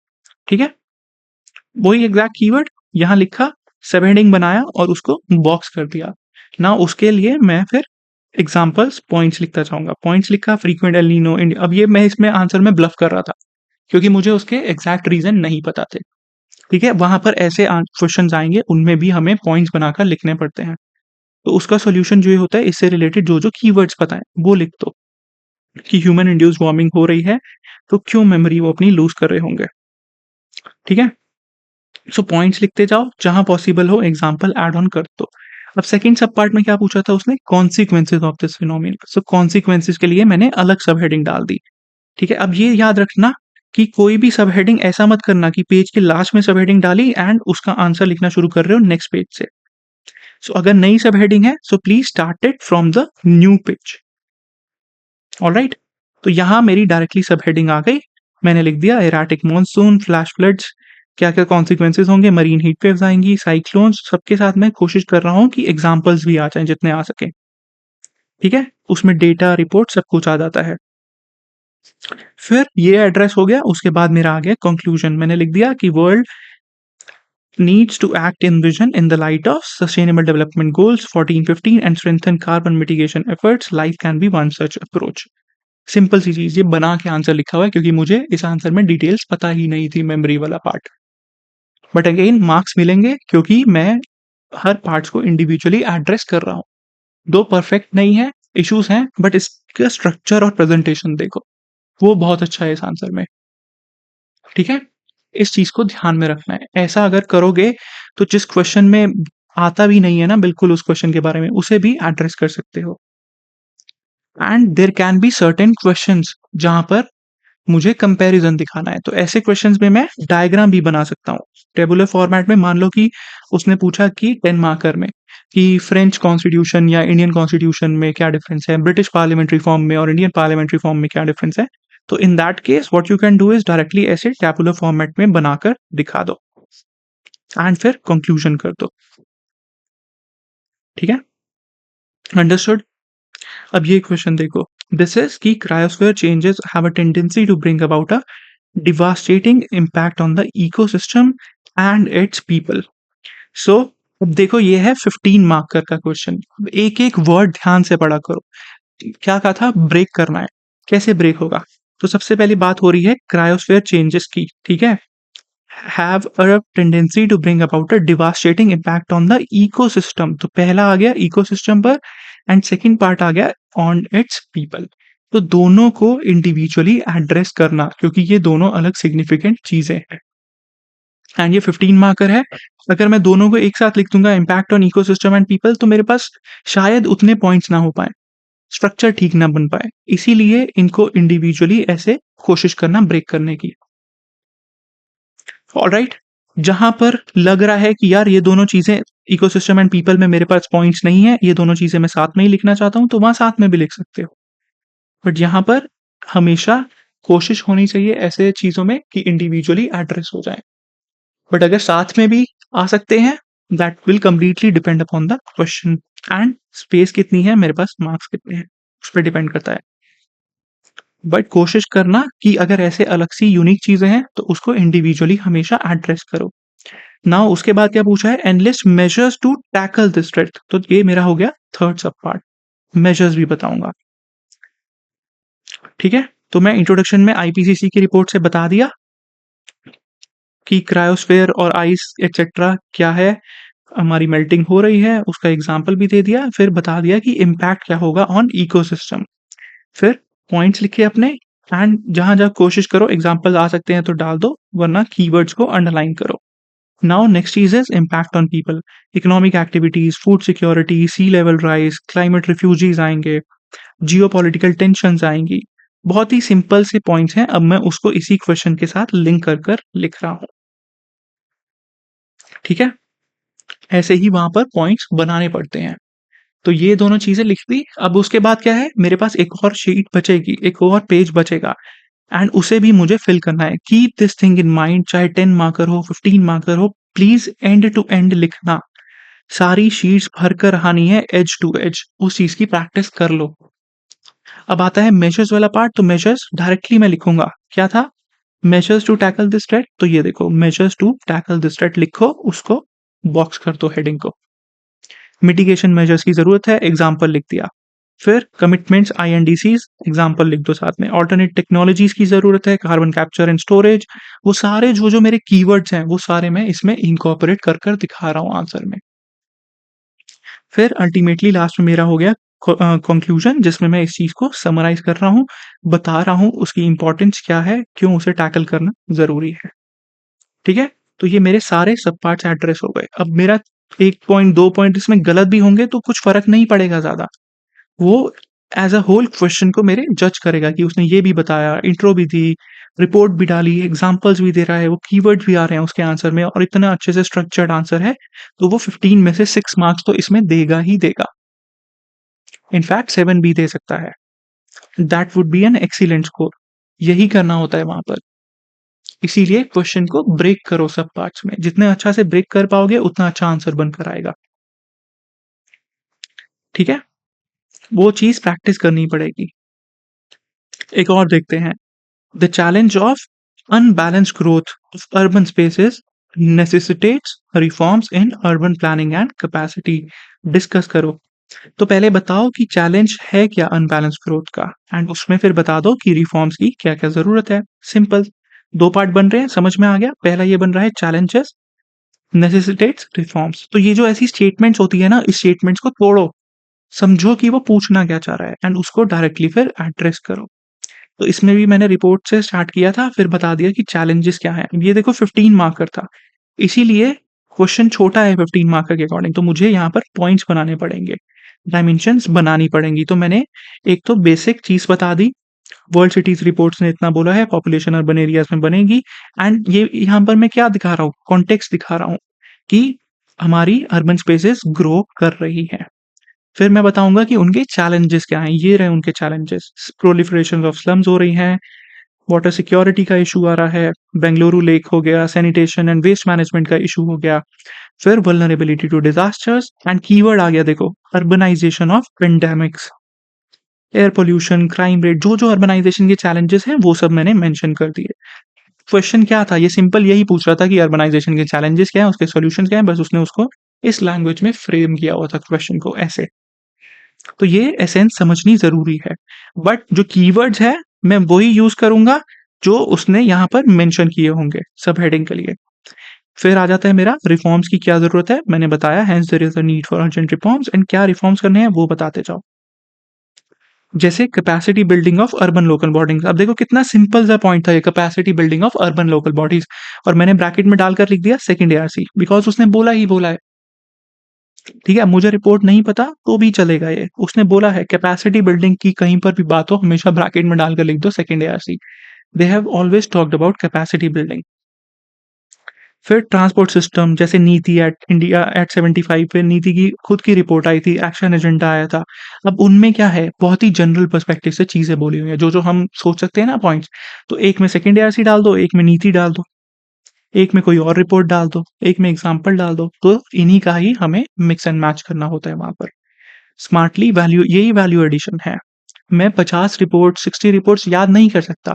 Speaker 1: ठीक है? वही एग्जैक्ट कीवर्ड यहाँ लिखा, सब हेडिंग बनाया और उसको बॉक्स कर दिया ना। उसके लिए मैं फिर एग्जाम्पल्स पॉइंट्स लिखता जाऊंगा। पॉइंट्स लिखा, फ्रीक्वेंट एल नीनो इंडिया। अब ये मैं इसमें आंसर में ब्लफ कर रहा था क्योंकि मुझे उसके एग्जैक्ट रीजन नहीं पता थे, ठीक है? वहां पर ऐसे क्वेश्चन आएंगे, उनमें भी हमें पॉइंट्स बनाकर लिखने पड़ते हैं। तो उसका सोल्यूशन जो ये होता है, इससे रिलेटेड जो जो कीवर्ड्स पता है वो लिख दो कि ह्यूमन इंड्यूस वार्मिंग हो रही है तो क्यों मेमोरी वो अपनी लूज कर रहे होंगे, ठीक है? सो पॉइंट्स लिखते जाओ, जहां पॉसिबल हो एग्जाम्पल ऐड ऑन कर दो। अब सेकंड सब पार्ट में क्या पूछा था उसने, consequences of this phenomena. So consequences के लिए मैंने अलग सब हेडिंग डाल दी, ठीक है? अब ये याद रखना कि कोई भी सब हेडिंग ऐसा मत करना कि पेज के लास्ट में सब हेडिंग डाली एंड उसका आंसर लिखना शुरू कर रहे हो नेक्स्ट पेज से। सो अगर नई सब हेडिंग है so please start it from the new page. Alright, तो यहां मेरी डायरेक्टली सब हेडिंग आ गई। मैंने लिख दिया एराटिक मॉनसून, फ्लैश फ्लड्स, क्या क्या कॉन्सिक्वेंसेज होंगे, मरीन हीट वेव्स आएंगी, साइक्लोन्स, सबके साथ मैं कोशिश कर रहा हूं कि एग्जांपल्स भी आ जाएं जितने आ सके, ठीक है? उसमें डेटा रिपोर्ट सब कुछ आ जाता है। फिर ये एड्रेस हो गया, उसके बाद मेरा आ गया कंक्लूजन। मैंने लिख दिया कि world needs to act in vision in the light of sustainable development goals 1415 and strengthen carbon mitigation efforts. Life can be one such approach. Simple सी चीज, ये बना के आंसर लिखा हुआ है क्योंकि मुझे इस आंसर में डिटेल्स पता ही नहीं थी, मेमोरी वाला पार्ट। बट अगेन मार्क्स मिलेंगे क्योंकि मैं हर पार्ट्स को इंडिविजुअली एड्रेस कर रहा हूँ। दो परफेक्ट नहीं है, इश्यूज हैं, बट इसका स्ट्रक्चर और प्रेजेंटेशन देखो, वो बहुत अच्छा है इस आंसर में, ठीक है? इस चीज को ध्यान में रखना है। ऐसा अगर करोगे तो जिस क्वेश्चन में आता भी नहीं है ना बिल्कुल उस क्वेश्चन के बारे में, उसे भी एड्रेस कर सकते हो। And there can be certain questions जहां पर मुझे कंपैरिजन दिखाना है, तो ऐसे क्वेश्चंस में मैं डायग्राम भी बना सकता हूँ टेबुलर फॉर्मेट में। मान लो कि उसने पूछा कि 10 मार्कर में कि फ्रेंच कॉन्स्टिट्यूशन या इंडियन कॉन्स्टिट्यूशन में क्या डिफरेंस है, ब्रिटिश पार्लियामेंट्री फॉर्म में और इंडियन पार्लियामेंट्री फॉर्म में क्या डिफरेंस है। तो in that case what you can do is directly ऐसे टेबुलर फॉर्मेट में बनाकर दिखा दो एंड फिर कंक्लूजन कर दो, ठीक है? अंडरस्टूड। अब ये क्वेश्चन देखो, this is key cryosphere changes have a tendency to bring about a devastating impact on the ecosystem and its people. So अब देखो ये है 15 मार्कर का क्वेश्चन। एक एक वर्ड ध्यान से पढ़ा करो। क्या कहा था, ब्रेक करना है। कैसे ब्रेक होगा, तो सबसे पहली बात हो रही है क्रायोस्फीयर चेंजेस की, ठीक है? Have a tendency to bring about a devastating impact on the ecosystem. तो पहला आ गया इकोसिस्टम पर एंड सेकंड पार्ट आ गया ऑन इट्स पीपल। तो दोनों को इंडिविजुअली एड्रेस करना क्योंकि ये दोनों अलग सिग्निफिकेंट चीजें हैं एंड ये 15 मार्कर है। अगर मैं दोनों को एक साथ लिख दूंगा impact on ecosystem and people, तो मेरे पास शायद उतने पॉइंट्स ना हो पाए, स्ट्रक्चर ठीक ना बन पाए। इसीलिए इनको इंडिविजुअली ऐसे कोशिश करना ब्रेक करने की। ऑलराइट, जहां पर लग रहा है कि यार ये दोनों चीजें इकोसिस्टम एंड पीपल में मेरे पास पॉइंट्स नहीं है, ये दोनों चीजें मैं साथ में ही लिखना चाहता हूं, तो वहां साथ में भी लिख सकते हो। बट यहाँ पर हमेशा कोशिश होनी चाहिए ऐसे चीजों में कि इंडिविजुअली एड्रेस हो जाए। बट अगर साथ में भी आ सकते हैं, that will completely depend upon the question and space कितनी है मेरे पास, मार्क्स कितने हैं, उस पर डिपेंड करता है। बट कोशिश करना कि अगर ऐसे अलग सी यूनिक चीजें हैं तो उसको इंडिविजुअली हमेशा एड्रेस करो। नाउ उसके बाद क्या पूछा है, enlist measures to tackle this threat. तो ये मेरा हो गया थर्ड सब पार्ट, मेजर्स भी बताऊंगा, ठीक है? तो मैं इंट्रोडक्शन में आईपीसीसी की रिपोर्ट से बता दिया कि क्रायोस्फेयर और आइस एक्सेट्रा क्या है, हमारी मेल्टिंग हो रही है, उसका एग्जाम्पल भी दे दिया, फिर बता दिया कि इम्पैक्ट क्या होगा ऑन इकोसिस्टम। फिर पॉइंट्स लिखे अपने, एंड जहाँ-जहाँ कोशिश करो एग्जाम्पल आ सकते हैं तो डाल दो, वरना कीवर्ड्स को अंडरलाइन करो। नाउ नेक्स्ट चीज़ is impact on people, economic activities, food security, sea level rise, climate refugees आएँगे, जियोपॉलिटिकल टेंशन्स आएँगी। बहुत ही सिंपल से पॉइंट्स हैं, अब मैं उसको इसी क्वेश्चन के साथ लिंक कर लिख रहा हूँ। ठीक है? ऐसे ही वहाँ पर पॉइंट्स बनाने पड़ते हैं। तो ये दोनों चीज़ें लिख दी, अब उसके बाद क्या है, मेरे पास एक और शीट बचेगी, एक और पेज बचेगा, एंड उसे भी मुझे फिल करना है। Keep this thing in mind, चाहे 10 मार्कर हो, 15 मार्कर हो, प्लीज़ एंड टू एंड लिखना। सारी शीट्स भर कर आनी है एज टू एज, उस चीज़ की प्रैक्टिस कर लो। अब आता है मेजर्स वाला पार्ट, तो मेजर्स डायरेक्टली मैं लिखूँगा। क्या था? Measures to tackle this threat, तो ये देखो measures to tackle this threat लिखो, उसको बॉक्स कर दो हेडिंग को। मिटिगेशन मेजर्स की ज़रूरत है, एग्जाम्पल लिख दिया। फिर कमिटमेंट्स आईएनडीसीज़, एग्जाम्पल लिख दो साथ में। ऑल्टरनेट टेक्नोलॉजीज़ की ज़रूरत है, कार्बन कैप्चर एंड स्टोरेज। वो सारे जो मेरे कीवर्ड्स हैं, वो सारे मैं इसमें इनकॉर्पोरेट कर दिखा रहा हूँ आंसर में। फिर अल्टीमेटली लास्ट में मेरा हो गया कंक्लूजन, जिसमें मैं इस चीज़ को समराइज़ कर रहा हूँ, बता रहा हूँ उसकी इम्पोर्टेंस क्या है, क्यों उसे टैकल करना ज़रूरी है। ठीक है? तो ये मेरे सारे सब पार्ट्स एड्रेस हो गए। अब मेरा 1 पॉइंट 2 पॉइंट इसमें गलत भी होंगे तो कुछ फ़र्क नहीं पड़ेगा ज़्यादा। वो एज़ अ होल क्वेश्चन को मेरे जज करेगा कि उसने ये भी बताया, इंट्रो भी दी, रिपोर्ट भी डाली, एग्ज़ाम्पल्स भी दे रहा है, वो कीवर्ड्स भी आ रहे हैं उसके आंसर में और इतना अच्छे से स्ट्रक्चर्ड आंसर है, तो वो 15 में से 6 मार्क्स तो इसमें देगा ही देगा। इनफैक्ट 7 भी दे सकता है। That would be an excellent score. यही करना होता है वहाँ पर। इसीलिए क्वेश्चन को ब्रेक करो सब पार्ट्स में। जितने अच्छा से ब्रेक कर पाओगे, उतना अच्छा आंसर बनकर आएगा। ठीक है? वो चीज़ प्रैक्टिस करनी पड़ेगी। एक और देखते हैं। The challenge of unbalanced growth of urban spaces necessitates reforms in urban planning and capacity. Discuss करो। तो पहले बताओ कि चैलेंज है क्या अनबैलेंस ग्रोथ का, एंड उसमें फिर बता दो कि रिफॉर्म्स की क्या-क्या ज़रूरत है। सिंपल। 2 पार्ट बन रहे हैं, समझ में आ गया? पहला ये बन रहा है चैलेंजेस नेसेसिटेट्स रिफॉर्म्स। तो ये जो ऐसी स्टेटमेंट्स होती है ना, इस स्टेटमेंट्स को तोड़ो, समझो कि वो पूछना क्या चाह रहा है, एंड उसको डायरेक्टली फिर एड्रेस करो। तो इसमें भी मैंने रिपोर्ट से स्टार्ट किया था, फिर बता दिया कि चैलेंजेस क्या हैं। ये देखो 15 मार्कर था, इसीलिए क्वेश्चन छोटा है 15 मार्कर के अकॉर्डिंग, तो मुझे यहाँ पर पॉइंट्स बनाने पड़ेंगे, डायमेंशंस बनानी पड़ेंगी। तो मैंने एक तो बेसिक चीज़ बता दी, वर्ल्ड सिटीज़ रिपोर्ट्स ने इतना बोला है, पॉपुलेशन अर्बन एरियाज़ में बनेगी, एंड ये यहाँ पर मैं क्या दिखा रहा हूँ, कॉन्टेक्स्ट दिखा रहा हूँ कि हमारी अर्बन स्पेसेस ग्रो कर रही हैं। फिर मैं बताऊँगा कि उनके चैलेंजेस क्या हैं, ये रहे उनके चैलेंजेस। प्रोलिफरेशन ऑफ स्लम्स हो रही हैं, वाटर सिक्योरिटी का इशू आ रहा है, बेंगलुरु लेक हो गया, सैनिटेशन एंड वेस्ट मैनेजमेंट का इशू हो गया, फिर vulnerability to disasters, and keyword आ गया देखो, urbanisation of pandemics, air pollution, crime rate, जो अर्बनाइजेशन के चैलेंजेस हैं वो सब मैंने मेंशन कर दिए। क्वेश्चन क्या था, ये सिंपल यही पूछ रहा था कि अर्बनाइजेशन के चैलेंजेस क्या हैं, उसके सॉल्यूशंस क्या हैं, बस उसने उसको इस लैंग्वेज में फ्रेम किया हुआ था क्वेश्चन को ऐसे। तो ये एसेंस समझनी ज़रूरी है। बट जो कीवर्ड्स हैं, मैं वही यूज़ करूँगा जो उसने यहाँ पर मेंशन किए होंगे सब हेडिंग के लिए। फिर आ जाता है मेरा रिफॉर्म्स की क्या ज़रूरत है, मैंने बताया hence there is a need for urgent reforms, and क्या रिफॉर्म्स करने हैं वो बताते जाओ। जैसे capacity building of urban local bodies, अब देखो कितना सिंपल सा पॉइंट था ये, capacity building of urban local bodies, और मैंने ब्रैकेट में डालकर लिख दिया सेकंड एआरसी, बिकॉज़ उसने बोला ही बोला है। ठीक है, मुझे रिपोर्ट नहीं पता तो भी चलेगा ये। उसने बोला है कैपेसिटी बिल्डिंग की कहीं पर भी बात हो, हमेशा ब्रैकेट में डालकर लिख दो second ARC. They have always talked about capacity building. फिर ट्रांसपोर्ट सिस्टम, जैसे नीति एट इंडिया एट 75 पे नीति की खुद की रिपोर्ट आई थी, एक्शन एजेंडा आया था। अब उनमें क्या है, बहुत ही जनरल पर्सपेक्टिव से चीज़ें बोली हुई हैं, जो हम सोच सकते हैं ना पॉइंट्स। तो एक में सेकंड एआरसी डाल दो, एक में नीति डाल दो, एक में कोई और रिपोर्ट डाल दो, एक में एग्जाम्पल डाल दो। तो इन्हीं का ही हमें मिक्स एंड मैच करना होता है वहाँ पर। स्मार्टली वैल्यू, यही वैल्यू एडिशन है। मैं 50 रिपोर्ट, 60 रिपोर्ट्स याद नहीं कर सकता,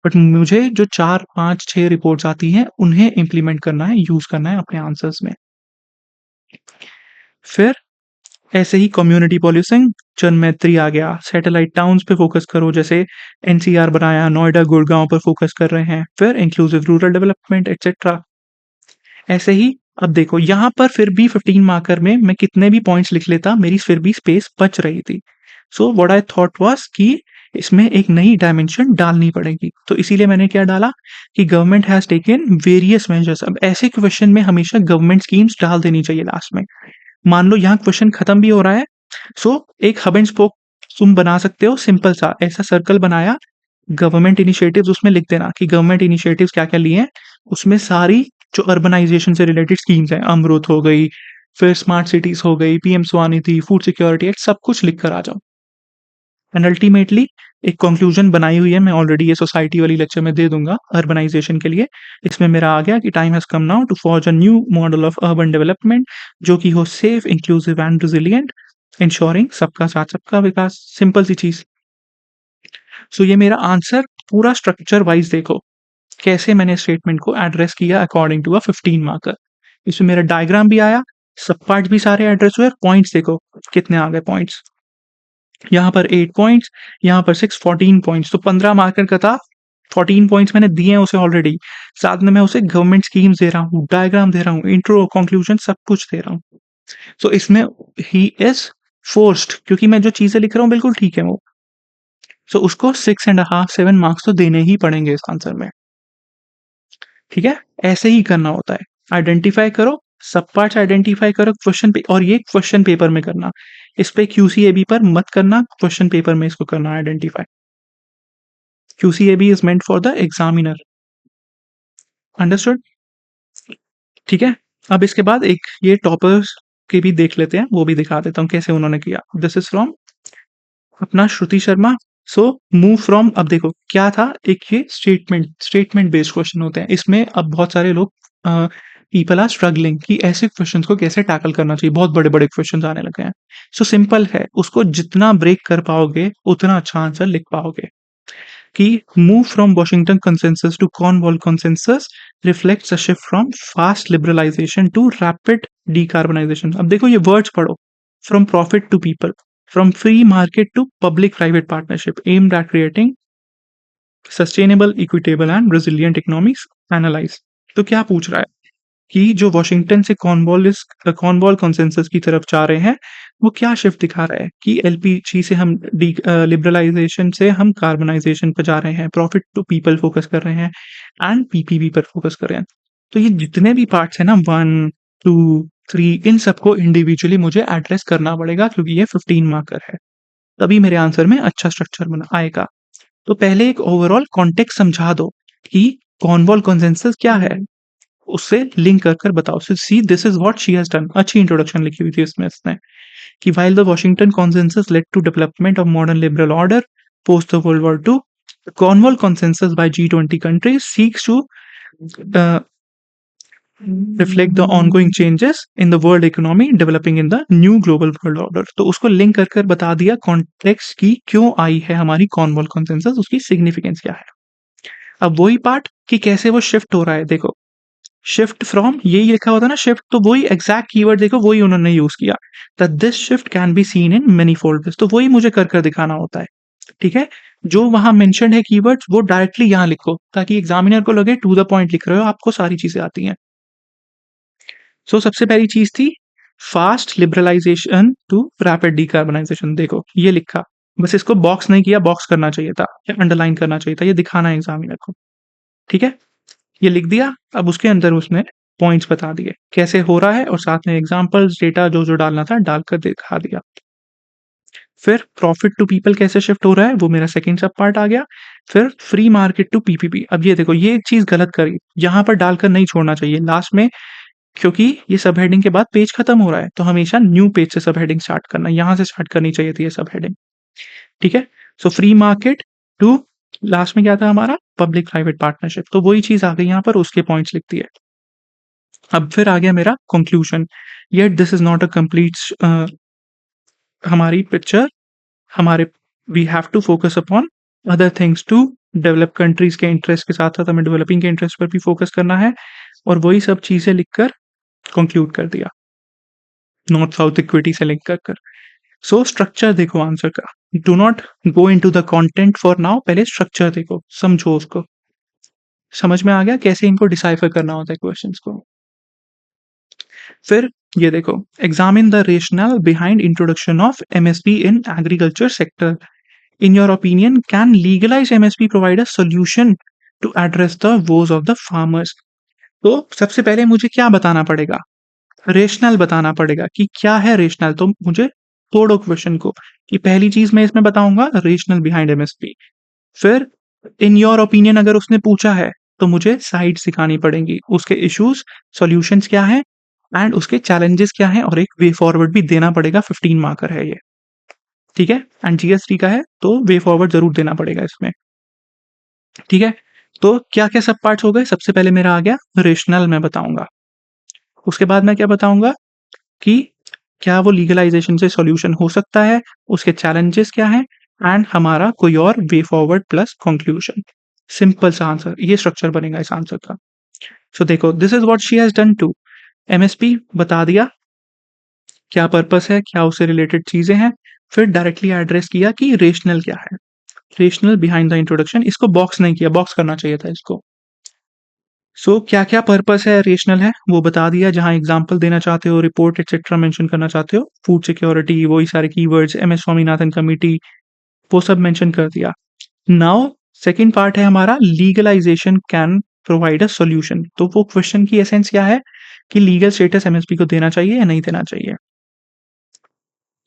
Speaker 1: बट मुझे जो 4, 5, 6 रिपोर्ट्स आती हैं, उन्हें इम्प्लीमेंट करना है, यूज़ करना है अपने आंसर्स में। फिर ऐसे ही कम्युनिटी पॉलिसिंग, जनमैत्री आ गया, सैटेलाइट टाउन्स पे फोकस करो, जैसे एनसीआर बनाया, नोएडा, गुड़गांव पर फोकस कर रहे हैं। फिर इंक्लूसिव रूरल डेवलपमेंट एटसेट्रा। ऐसे ही अब देखो यहाँ पर फिर भी 15 मार्कर में मैं कितने भी पॉइंट्स लिख लेता, मेरी फिर भी स्पेस बच रही थी। So what I thought was कि इसमें एक नई डायमेंशन डालनी पड़ेगी, तो इसीलिए मैंने क्या डाला कि government has taken various measures. अब ऐसे क्वेश्चन में हमेशा गवर्नमेंट स्कीम्स डाल देनी चाहिए लास्ट में। मान लो यहाँ क्वेश्चन खत्म भी हो रहा है, सो एक हब एंड स्पोक तुम बना सकते हो, सिंपल सा ऐसा सर्कल बनाया, गवर्नमेंट इनिशिएटिव्स उसमें लिख देना कि गवर्नमेंट इनिशिएटिव्स क्या-क्या लिए हैं, उसमें सारी जो अर्बनाइजेशन से रिलेटेड स्कीम्स हैं, अमृत हो गई, फिर स्मार्ट सिटीज़ हो गई, PM Svanidhi, food security act, सब कुछ लिख कर आ जाओ। एंड अल्टीमेटली एक कंक्लूजन बनाई हुई है, मैं ऑलरेडी ये सोसाइटी वाली लेक्चर में दे दूँगा अर्बनाइजेशन के लिए। इसमें मेरा आ गया कि time has come now to forge a new model of urban development जो कि हो safe, inclusive and resilient, ensuring सबका साथ सबका विकास। सिंपल सी चीज़। सो ये मेरा आंसर पूरा स्ट्रक्चर वाइज देखो, कैसे मैंने स्टेटमेंट को एड्रेस किया अकॉर्डिंग टू अ 15 मार्कर। इसमें मेरा डायग्राम भी आया, सब पार्ट भी सारे एड्रेस हुए, पॉइंट्स देखो कितने आ गए पॉइंट्स। यहाँ पर 8 पॉइंट्स, यहाँ पर 6, 14 पॉइंट्स, तो 15 मार्कर का था। 14 पॉइंट्स मैंने दिए हैं उसे ऑलरेडी। साथ में मैं उसे गवर्नमेंट स्कीम्स दे रहा हूँ, डायग्राम दे रहा हूँ, इंट्रो, कंक्लूजन सब कुछ दे रहा हूँ। सो इसमें ही इज़ फोर्स्ड, क्योंकि मैं जो चीज़ें लिख रहा हूँ बिल्कुल ठीक है वो। सो उसको 6 एंड हाफ 7 मार्क्स तो देने ही पड़ेंगे इस आंसर में। ठीक है? ऐसे ही करना होता है। आइडेंटिफ़ाई करो, सब पार्ट्स आइडेंटिफ़ाई करो क्वेश्चन पे, और ये क्वेश्चन पेपर में करना। इस पे क्यूसीएबी पर मत करना, क्वेश्चन पेपर में इसको करना identify. QCAB is meant for the examiner. Understood? ठीक है? अब इसके बाद एक ये टॉपर्स के भी देख लेते हैं, वो भी दिखा देता हूँ कैसे उन्होंने किया। दिस इज़ फ्रॉम अपना श्रुति शर्मा। सो मूव फ्रॉम, अब देखो क्या था, एक ये स्टेटमेंट बेस्ड क्वेश्चन होते हैं। इसमें अब बहुत सारे लोग पीपल आर स्ट्रगलिंग कि ऐसे क्वेश्चंस को कैसे टैकल करना चाहिए, बहुत बड़े-बड़े क्वेश्चंस आने लगे हैं। सो सिंपल है, उसको जितना ब्रेक कर पाओगे, उतना अच्छा आंसर लिख पाओगे। कि move from Washington consensus to Cornwall consensus reflects a shift from fast liberalisation to rapid decarbonisation. अब देखो ये वर्ड्स पढ़ो, from profit to people, from free market to public private partnership aimed at creating sustainable, equitable and resilient economics analyse. तो क्या पूछ रहा है कि जो वॉशिंगटन से कॉर्नवॉल कंसेंसस की तरफ जा रहे हैं, वो क्या शिफ्ट दिखा रहा है कि एलपीजी से हम लिबरलाइजेशन से हम कार्बनाइजेशन पर जा रहे हैं, प्रॉफिट टू पीपल फोकस कर रहे हैं, एंड पीपीपी पर फोकस कर रहे हैं। तो ये जितने भी पार्ट्स हैं ना, 1, 2, 3, इन सबको इंडिविजुअली मुझे एड्रेस करना पड़ेगा, क्योंकि ये 15 मार्कर है, तभी मेरे आंसर में अच्छा स्ट्रक्चर बना आएगा। तो पहले एक ओवरऑल कॉन्टेक्स्ट समझा दो कि कॉर्नवॉल कंसेंसस क्या है, उससे लिंक कर कर बताओ। So see this is what she has done. अच्छी इंट्रोडक्शन लिखी हुई थी इसमें इसने कि while the Washington consensus led to development of modern liberal order post the world war two, the Cornwall Consensus by G20 countries seeks to uh, reflect the ongoing changes in the world economy developing in the new global world order। तो उसको लिंक कर कर बता दिया कॉन्टेक्स्ट की क्यों आई है हमारी कॉर्नवॉल कॉन्सेंसस, उसकी सिग्निफिकेंस क्या है। अब वही पार्ट कि कैसे वो शिफ्ट हो रहा है, देखो शिफ्ट फ्रॉम यही लिखा होता है ना, शिफ्ट, तो वही एग्जैक्ट कीवर्ड देखो, वही उन्होंने यूज किया, that this shift can be seen in many folders. तो वही मुझे कर कर दिखाना होता है। ठीक है, जो वहां मेंशन्ड है कीवर्ड्स वो डायरेक्टली यहाँ लिखो, ताकि एग्जामिनर को लगे टू द पॉइंट लिख रहे हो, आपको सारी चीजें आती हैं। सो सबसे पहली चीज थी fast liberalisation to rapid decarbonisation. देखो ये लिखा, बस इसको बॉक्स नहीं किया, बॉक्स करना चाहिए था या अंडरलाइन करना चाहिए था, ये दिखाना है एग्जामिनर को। ठीक है, ये लिख दिया। अब उसके अंदर उसने पॉइंट्स बता दिए कैसे हो रहा है, और साथ में एग्जांपल्स, डेटा जो जो डालना था डालकर दिखा दिया। फिर प्रॉफिट टू पीपल कैसे शिफ्ट हो रहा है, वो मेरा सेकंड सब पार्ट आ गया। फिर फ्री मार्केट टू पीपीपी। अब ये देखो, ये एक चीज गलत करी, यहाँ पर डालकर नहीं छोड़ना चाहिए लास्ट में, क्योंकि ये सब हेडिंग के बाद पेज खत्म हो रहा है, तो हमेशा न्यू पेज से सब हेडिंग स्टार्ट करना, यहाँ से स्टार्ट करनी चाहिए थी ये सब हेडिंग। ठीक है, so free market to last में क्या था हमारा, पब्लिक प्राइवेट पार्टनरशिप, तो वही चीज आ गई यहाँ पर, उसके पॉइंट्स लिख दिए। अब फिर आ गया मेरा conclusion, yet this is not a complete हमारी पिक्चर, हमारे we have to focus upon other things to develop countries के इंटरेस्ट के साथ साथ हमें डेवलपिंग के इंटरेस्ट पर भी फोकस करना है, और वही सब चीजें लिखकर कंक्लूड कर दिया, नॉर्थ साउथ इक्विटी से लिंक कर कर। सो स्ट्रक्चर देखो आंसर का, do not go into the content for now, पहले स्ट्रक्चर देखो, समझो उसको। समझ में आ गया कैसे इनको डिसाइफर करना होता है क्वेश्चंस को। फिर ये देखो, examine the rationale behind introduction of MSP in agriculture sector. In your opinion can legalise MSP provide a solution to address the woes of the farmers. तो सबसे पहले मुझे क्या बताना पड़ेगा, रेशनल बताना पड़ेगा कि क्या है रेशनल। तो मुझे तोड़ो क्वेश्चन को, कि पहली चीज मैं इसमें बताऊंगा रेशनल बिहाइंड एमएसपी। फिर इन योर ओपिनियन अगर उसने पूछा है तो मुझे साइड सिखानी पड़ेंगी, उसके इश्यूज, सॉल्यूशंस क्या है एंड उसके चैलेंजेस क्या है, और एक वे फॉरवर्ड भी देना पड़ेगा। 15 मार्कर है ये, ठीक है, एंड जीएसटी का है तो वे फॉरवर्ड जरूर देना पड़ेगा इसमें, ठीक है। तो क्या क्या सब पार्ट्स हो गए, सबसे पहले मेरा आ गया रेशनल मैं बताऊंगा, उसके बाद मैं क्या बताऊंगा कि क्या वो लीगलाइजेशन से सॉल्यूशन हो सकता है, उसके चैलेंजेस क्या हैं, एंड हमारा कोई और way forward plus conclusion. Simple सा आंसर, ये स्ट्रक्चर बनेगा इस आंसर का। सो देखो, this is what she has done to MSP बता दिया क्या पर्पस है, क्या उससे रिलेटेड चीजें हैं। फिर डायरेक्टली एड्रेस किया कि रेशनल क्या है, रेशनल बिहाइंड द इंट्रोडक्शन। इसको बॉक्स नहीं किया, बॉक्स करना चाहिए था इसको। सो क्या क्या पर्पस है, रेशनल है वो बता दिया, जहां एग्जांपल देना चाहते हो, रिपोर्ट एक्सेट्रा मेंशन करना चाहते हो, फूड सिक्योरिटी, वही सारे keywords, M S Swaminathan committee, वो सब मेंशन कर दिया। नाउ सेकंड पार्ट है हमारा, legalisation can provide a solution. तो वो क्वेश्चन की एसेंस क्या है कि लीगल स्टेटस एमएसपी को देना चाहिए या नहीं देना चाहिए।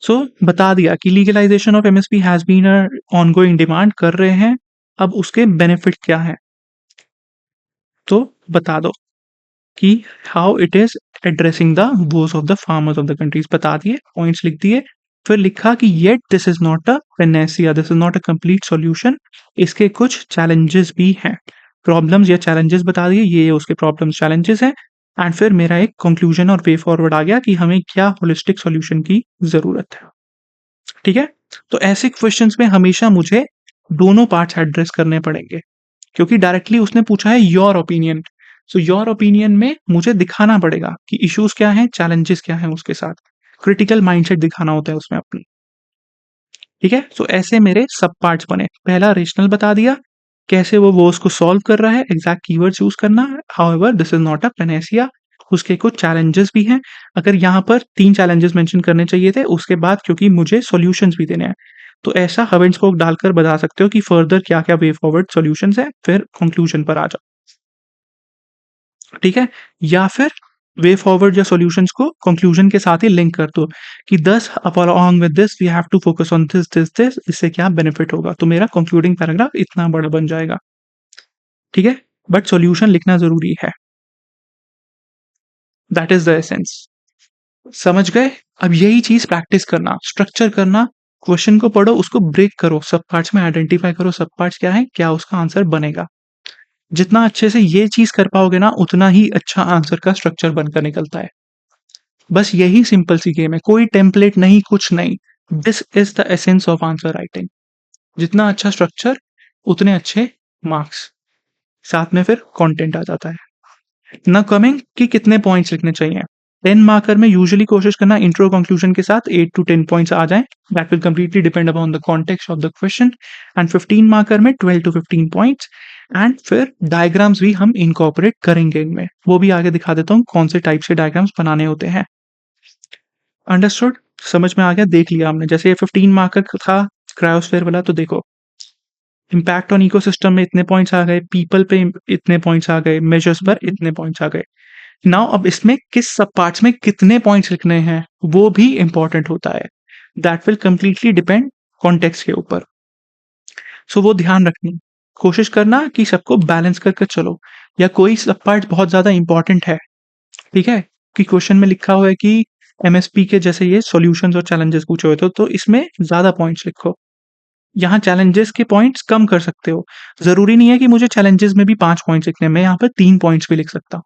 Speaker 1: सो बता दिया कि legalisation of MSP has been a ongoing demand कर रहे हैं, अब उसके बेनिफिट क्या है तो बता दो कि how it is addressing the woes of the farmers of the countries, बता दिए, पॉइंट्स लिख दिए। फिर लिखा कि yet this is not a panacea, this is not a complete solution, इसके कुछ चैलेंजेस भी हैं, प्रॉब्लम्स या चैलेंजेस बता दिए, ये उसके प्रॉब्लम्स चैलेंजेस हैं। एंड फिर मेरा एक कंक्लूजन और वे फॉरवर्ड आ गया कि हमें क्या होलिस्टिक सॉल्यूशन की जरूरत है, ठीक है। तो ऐसे क्वेश्चंस में हमेशा मुझे दोनों पार्ट्स एड्रेस करने पड़ेंगे, क्योंकि डायरेक्टली उसने पूछा है your opinion. So your opinion में मुझे दिखाना पड़ेगा कि इश्यूज क्या हैं, चैलेंजेस क्या हैं, उसके साथ क्रिटिकल माइंडसेट दिखाना होता है उसमें अपनी, ठीक है। सो ऐसे मेरे सब पार्ट्स बने, पहला रेशनल बता दिया, कैसे वो उसको सॉल्व कर रहा है, एग्जैक्ट कीवर्ड्स यूज करना है, however this is not a Panacea, उसके कुछ चैलेंजेस भी हैं। अगर यहाँ पर 3 चैलेंजेस मेंशन करने चाहिए थे उसके बाद, क्योंकि मुझे सॉल्यूशंस भी देने हैं, तो ऐसा हब एंड स्पोक डालकर बता सकते हो कि फर्दर क्या क्या वे फॉरवर्ड सॉल्यूशंस है, फिर कंक्लूजन पर आ जाओ, ठीक है। या फिर वे फॉरवर्ड या सॉल्यूशंस को कंक्लूजन के साथ ही लिंक कर दो कि thus along with this we have to focus on this this this, इससे क्या बेनिफिट होगा, तो मेरा कंक्लूडिंग पैराग्राफ इतना बड़ा बन जाएगा, ठीक है। बट सॉल्यूशन लिखना जरूरी है, दैट इज द एसेंस। समझ गए। अब यही चीज प्रैक्टिस करना, स्ट्रक्चर करना, क्वेश्चन को पढ़ो, उसको ब्रेक करो, सब पार्ट्स में आइडेंटिफाई करो सब पार्ट्स क्या है, क्या उसका आंसर बनेगा। जितना अच्छे से ये चीज कर पाओगे ना, उतना ही अच्छा आंसर का स्ट्रक्चर बनकर निकलता है। बस यही सिंपल सी गेम है, कोई टेम्पलेट नहीं, कुछ नहीं। This is the essence of answer writing. जितना अच्छा स्ट्रक्चर उतने अच्छे मार्क्स, साथ में फिर कंटेंट आ जाता है। ना कमिंग कि कितने पॉइंट्स लिखने चाहिए, 10 मार्कर में यूजुअली कोशिश करना इंट्रो कंक्लूजन के साथ 8 to 10 पॉइंट्स आ जाएं, that will completely depend upon the context of the question. And 15 marker में 12 to 15 पॉइंट्स, एंड फिर डायग्राम्स भी हम इनकॉर्पोरेट करेंगे इनमें, वो भी आगे दिखा देता हूँ कौन से टाइप से डायग्राम्स बनाने होते हैं। अंडरस्टूड, समझ में आ गया, देख लिया हमने। जैसे ये 15 मार्कर था क्रायोस्फेयर वाला, तो देखो इम्पैक्ट ऑन इकोसिस्टम में इतने पॉइंट्स आ गए, पीपल पे इतने पॉइंट्स आ गए, मेजर्स पर इतने पॉइंट्स आ गए। नाउ अब इसमें किस सब पार्ट्स में कितने पॉइंट्स लिखने हैं वो भी इंपॉर्टेंट होता है, that will completely depend context के ऊपर। सो वो ध्यान रखनी, कोशिश करना कि सबको बैलेंस करके चलो, या कोई सब पार्ट बहुत ज्यादा इंपॉर्टेंट है, ठीक है, कि क्वेश्चन में लिखा हुआ है कि एमएसपी के जैसे ये सॉल्यूशंस और चैलेंजेस पूछे हुए तो इसमें ज्यादा पॉइंट्स लिखो, यहाँ चैलेंजेस के पॉइंट्स कम कर सकते हो। जरूरी नहीं है कि मुझे चैलेंजेस में भी 5 पॉइंट्स लिखने हैं, मैं यहाँ पर 3 पॉइंट्स भी लिख सकता हूँ,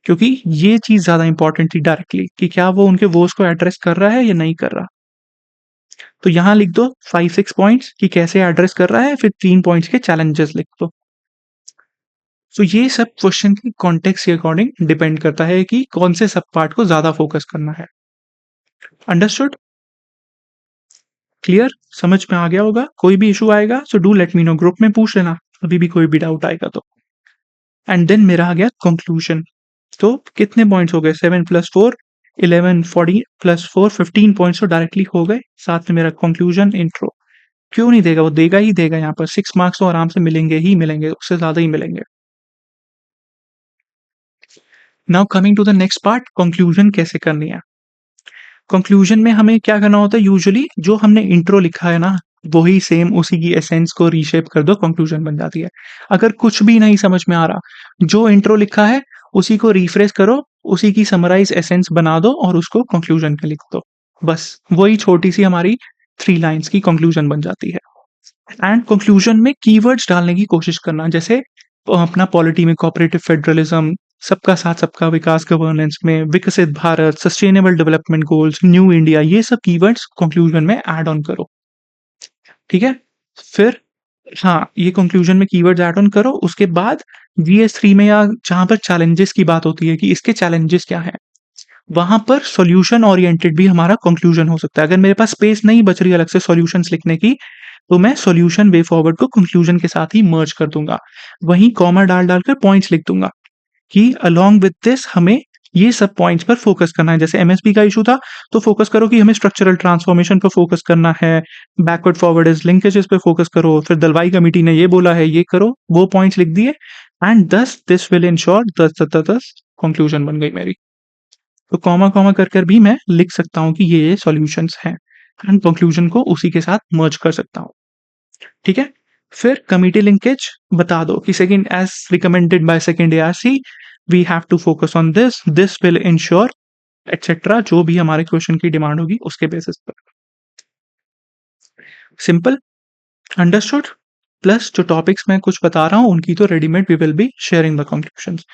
Speaker 1: क्योंकि ये चीज ज्यादा इंपॉर्टेंट थी डायरेक्टली कि क्या वो उनके वोस को एड्रेस कर रहा है या नहीं कर रहा। तो यहाँ लिख दो 5-6 पॉइंट्स कि कैसे एड्रेस कर रहा है, फिर 3 पॉइंट्स के चैलेंजेस लिख दो। तो ये सब क्वेश्चन की कॉन्टेक्स्ट के अकॉर्डिंग डिपेंड करता है कि कौन से सब पार्ट को ज्यादा फोकस करना है। अंडरस्टूड, क्लियर, समझ में आ गया होगा। कोई भी इशू आएगा so do let me no, group में पूछ लेना अभी भी कोई भी डाउट आएगा तो। एंड देन मेरा आ गया कंक्लूजन। तो कितने पॉइंट्स हो गए? 7 + 4 11 14 + 4 15 पॉइंट्स तो डायरेक्टली हो गए। साथ में मेरा कंक्लूजन, इंट्रो। क्यों नहीं देगा? वो देगा ही देगा। यहाँ पर 6 मार्क्स तो आराम से मिलेंगे ही मिलेंगे, उससे ज़्यादा ही मिलेंगे। Now coming to the next part, conclusion कैसे करनी है। कंक्लूजन में हमें क्या करना होता है? यूजुअली जो हमने इंट्रो लिखा है ना, वही सेम उसी की एसेंस को रीशेप कर दो, कंक्लूजन बन जाती है। अगर कुछ भी नहीं समझ में आ रहा, जो इंट्रो लिखा है उसी को रिफ्रेश करो, उसी की समराइज एसेंस बना दो और उसको कंक्लूजन पे लिख दो। बस वही छोटी सी हमारी 3 लाइन्स की कंक्लूजन बन जाती है। एंड कंक्लूजन में कीवर्ड्स डालने की कोशिश करना, जैसे अपना पॉलिटी में कोऑपरेटिव फेडरलिज्म, सबका साथ सबका विकास गवर्नेंस में, विकसित Bharat, sustainable development goals, new India, ये सब कीवर्ड्स कंक्लूजन में ऐड ऑन करो। ठीक है? फिर हाँ, ये कंक्लूजन में कीवर्ड्स ऐड ऑन करो। उसके बाद जीएस3 में या जहाँ पर चैलेंजेस की बात होती है कि इसके चैलेंजेस क्या हैं, वहाँ पर सॉल्यूशन ओरिएंटेड भी हमारा कंक्लूजन हो सकता है। अगर मेरे पास स्पेस नहीं बच रही अलग से सॉल्यूशंस लिखने की, तो मैं सॉल्यूशन वे फॉरवर्ड को कंक्लूजन के साथ ही मर्ज कर दूंगा। वहीं कॉमा डाल कर पॉइंट्स लिख दूंगा कि अलोंग विद दिस हमें ये सब पॉइंट्स पर फोकस करना है। जैसे एमएसपी का इशू था, तो फोकस करो कि हमें स्ट्रक्चरल ट्रांसफॉर्मेशन पर फोकस करना है, बैकवर्ड फॉरवर्ड लिंकेजेस पे फोकस करो, फिर दलवाई कमेटी ने ये बोला है, ये करो, वो पॉइंट्स लिख दिए। एंड दस दिस विल इंश्योर 10 कंक्लूजन बन गई मेरी। तो कॉमा कॉमा कर भी मैं लिख सकता हूँ कि ये सॉल्यूशंस हैं, एंड कंक्लूजन को उसी के साथ मर्ज कर सकता हूँ। ठीक है? फिर कमिटी लिंकेज बता दो कि second as recommended by second ARC we have to focus on this will ensure etcetera, जो भी हमारे क्वेश्चन की डिमांड होगी उसके बेसिस पर। Simple, understood. प्लस जो टॉपिक्स मैं कुछ बता रहा हूँ उनकी तो readymade we will be sharing the conclusions.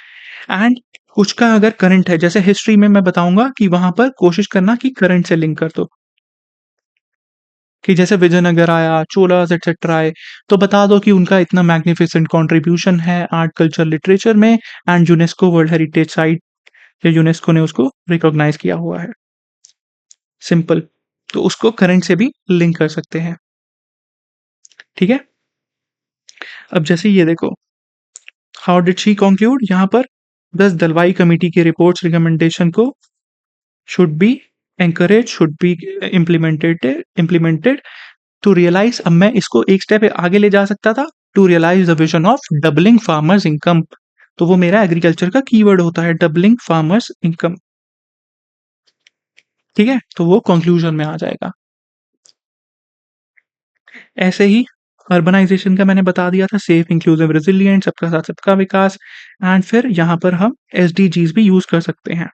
Speaker 1: And कुछ का अगर करंट है, जैसे हिस्ट्री में मैं बताऊंगा कि वहां पर कोशिश करना कि करंट से लिंक कर दो, कि जैसे विजयनगर आया, चोलास एटसेट्रा आए, तो बता दो कि उनका इतना मैग्निफिसेंट कंट्रीब्यूशन है आर्ट कल्चर लिटरेचर में, and UNESCO world heritage site या यूनेस्को ने उसको रिकॉग्नाइज किया हुआ है। सिंपल, तो उसको करंट से भी लिंक कर सकते हैं। ठीक है? अब जैसे ये देखो, हाउ डिड शी कंक्लूड, यहाँ पर 10 दलवाई कमेटी के रिपोर्ट्स रिकमेंडेशन को should be encourage, should be implemented to realise. अब मैं इसको एक स्टेप आगे ले जा सकता था, to realise the vision of doubling farmers income. तो वो मेरा एग्रीकल्चर का कीवर्ड होता है, डबलिंग फार्मर्स इनकम। ठीक है? तो वो कंक्लूजन में आ जाएगा। ऐसे ही अर्बनाइजेशन का मैंने बता दिया था, सेफ इंक्लूसिव रेजिलिएंट, सबका साथ सबका विकास। एंड फिर यहाँ पर हम एसडीजीज भी यूज कर सकते हैं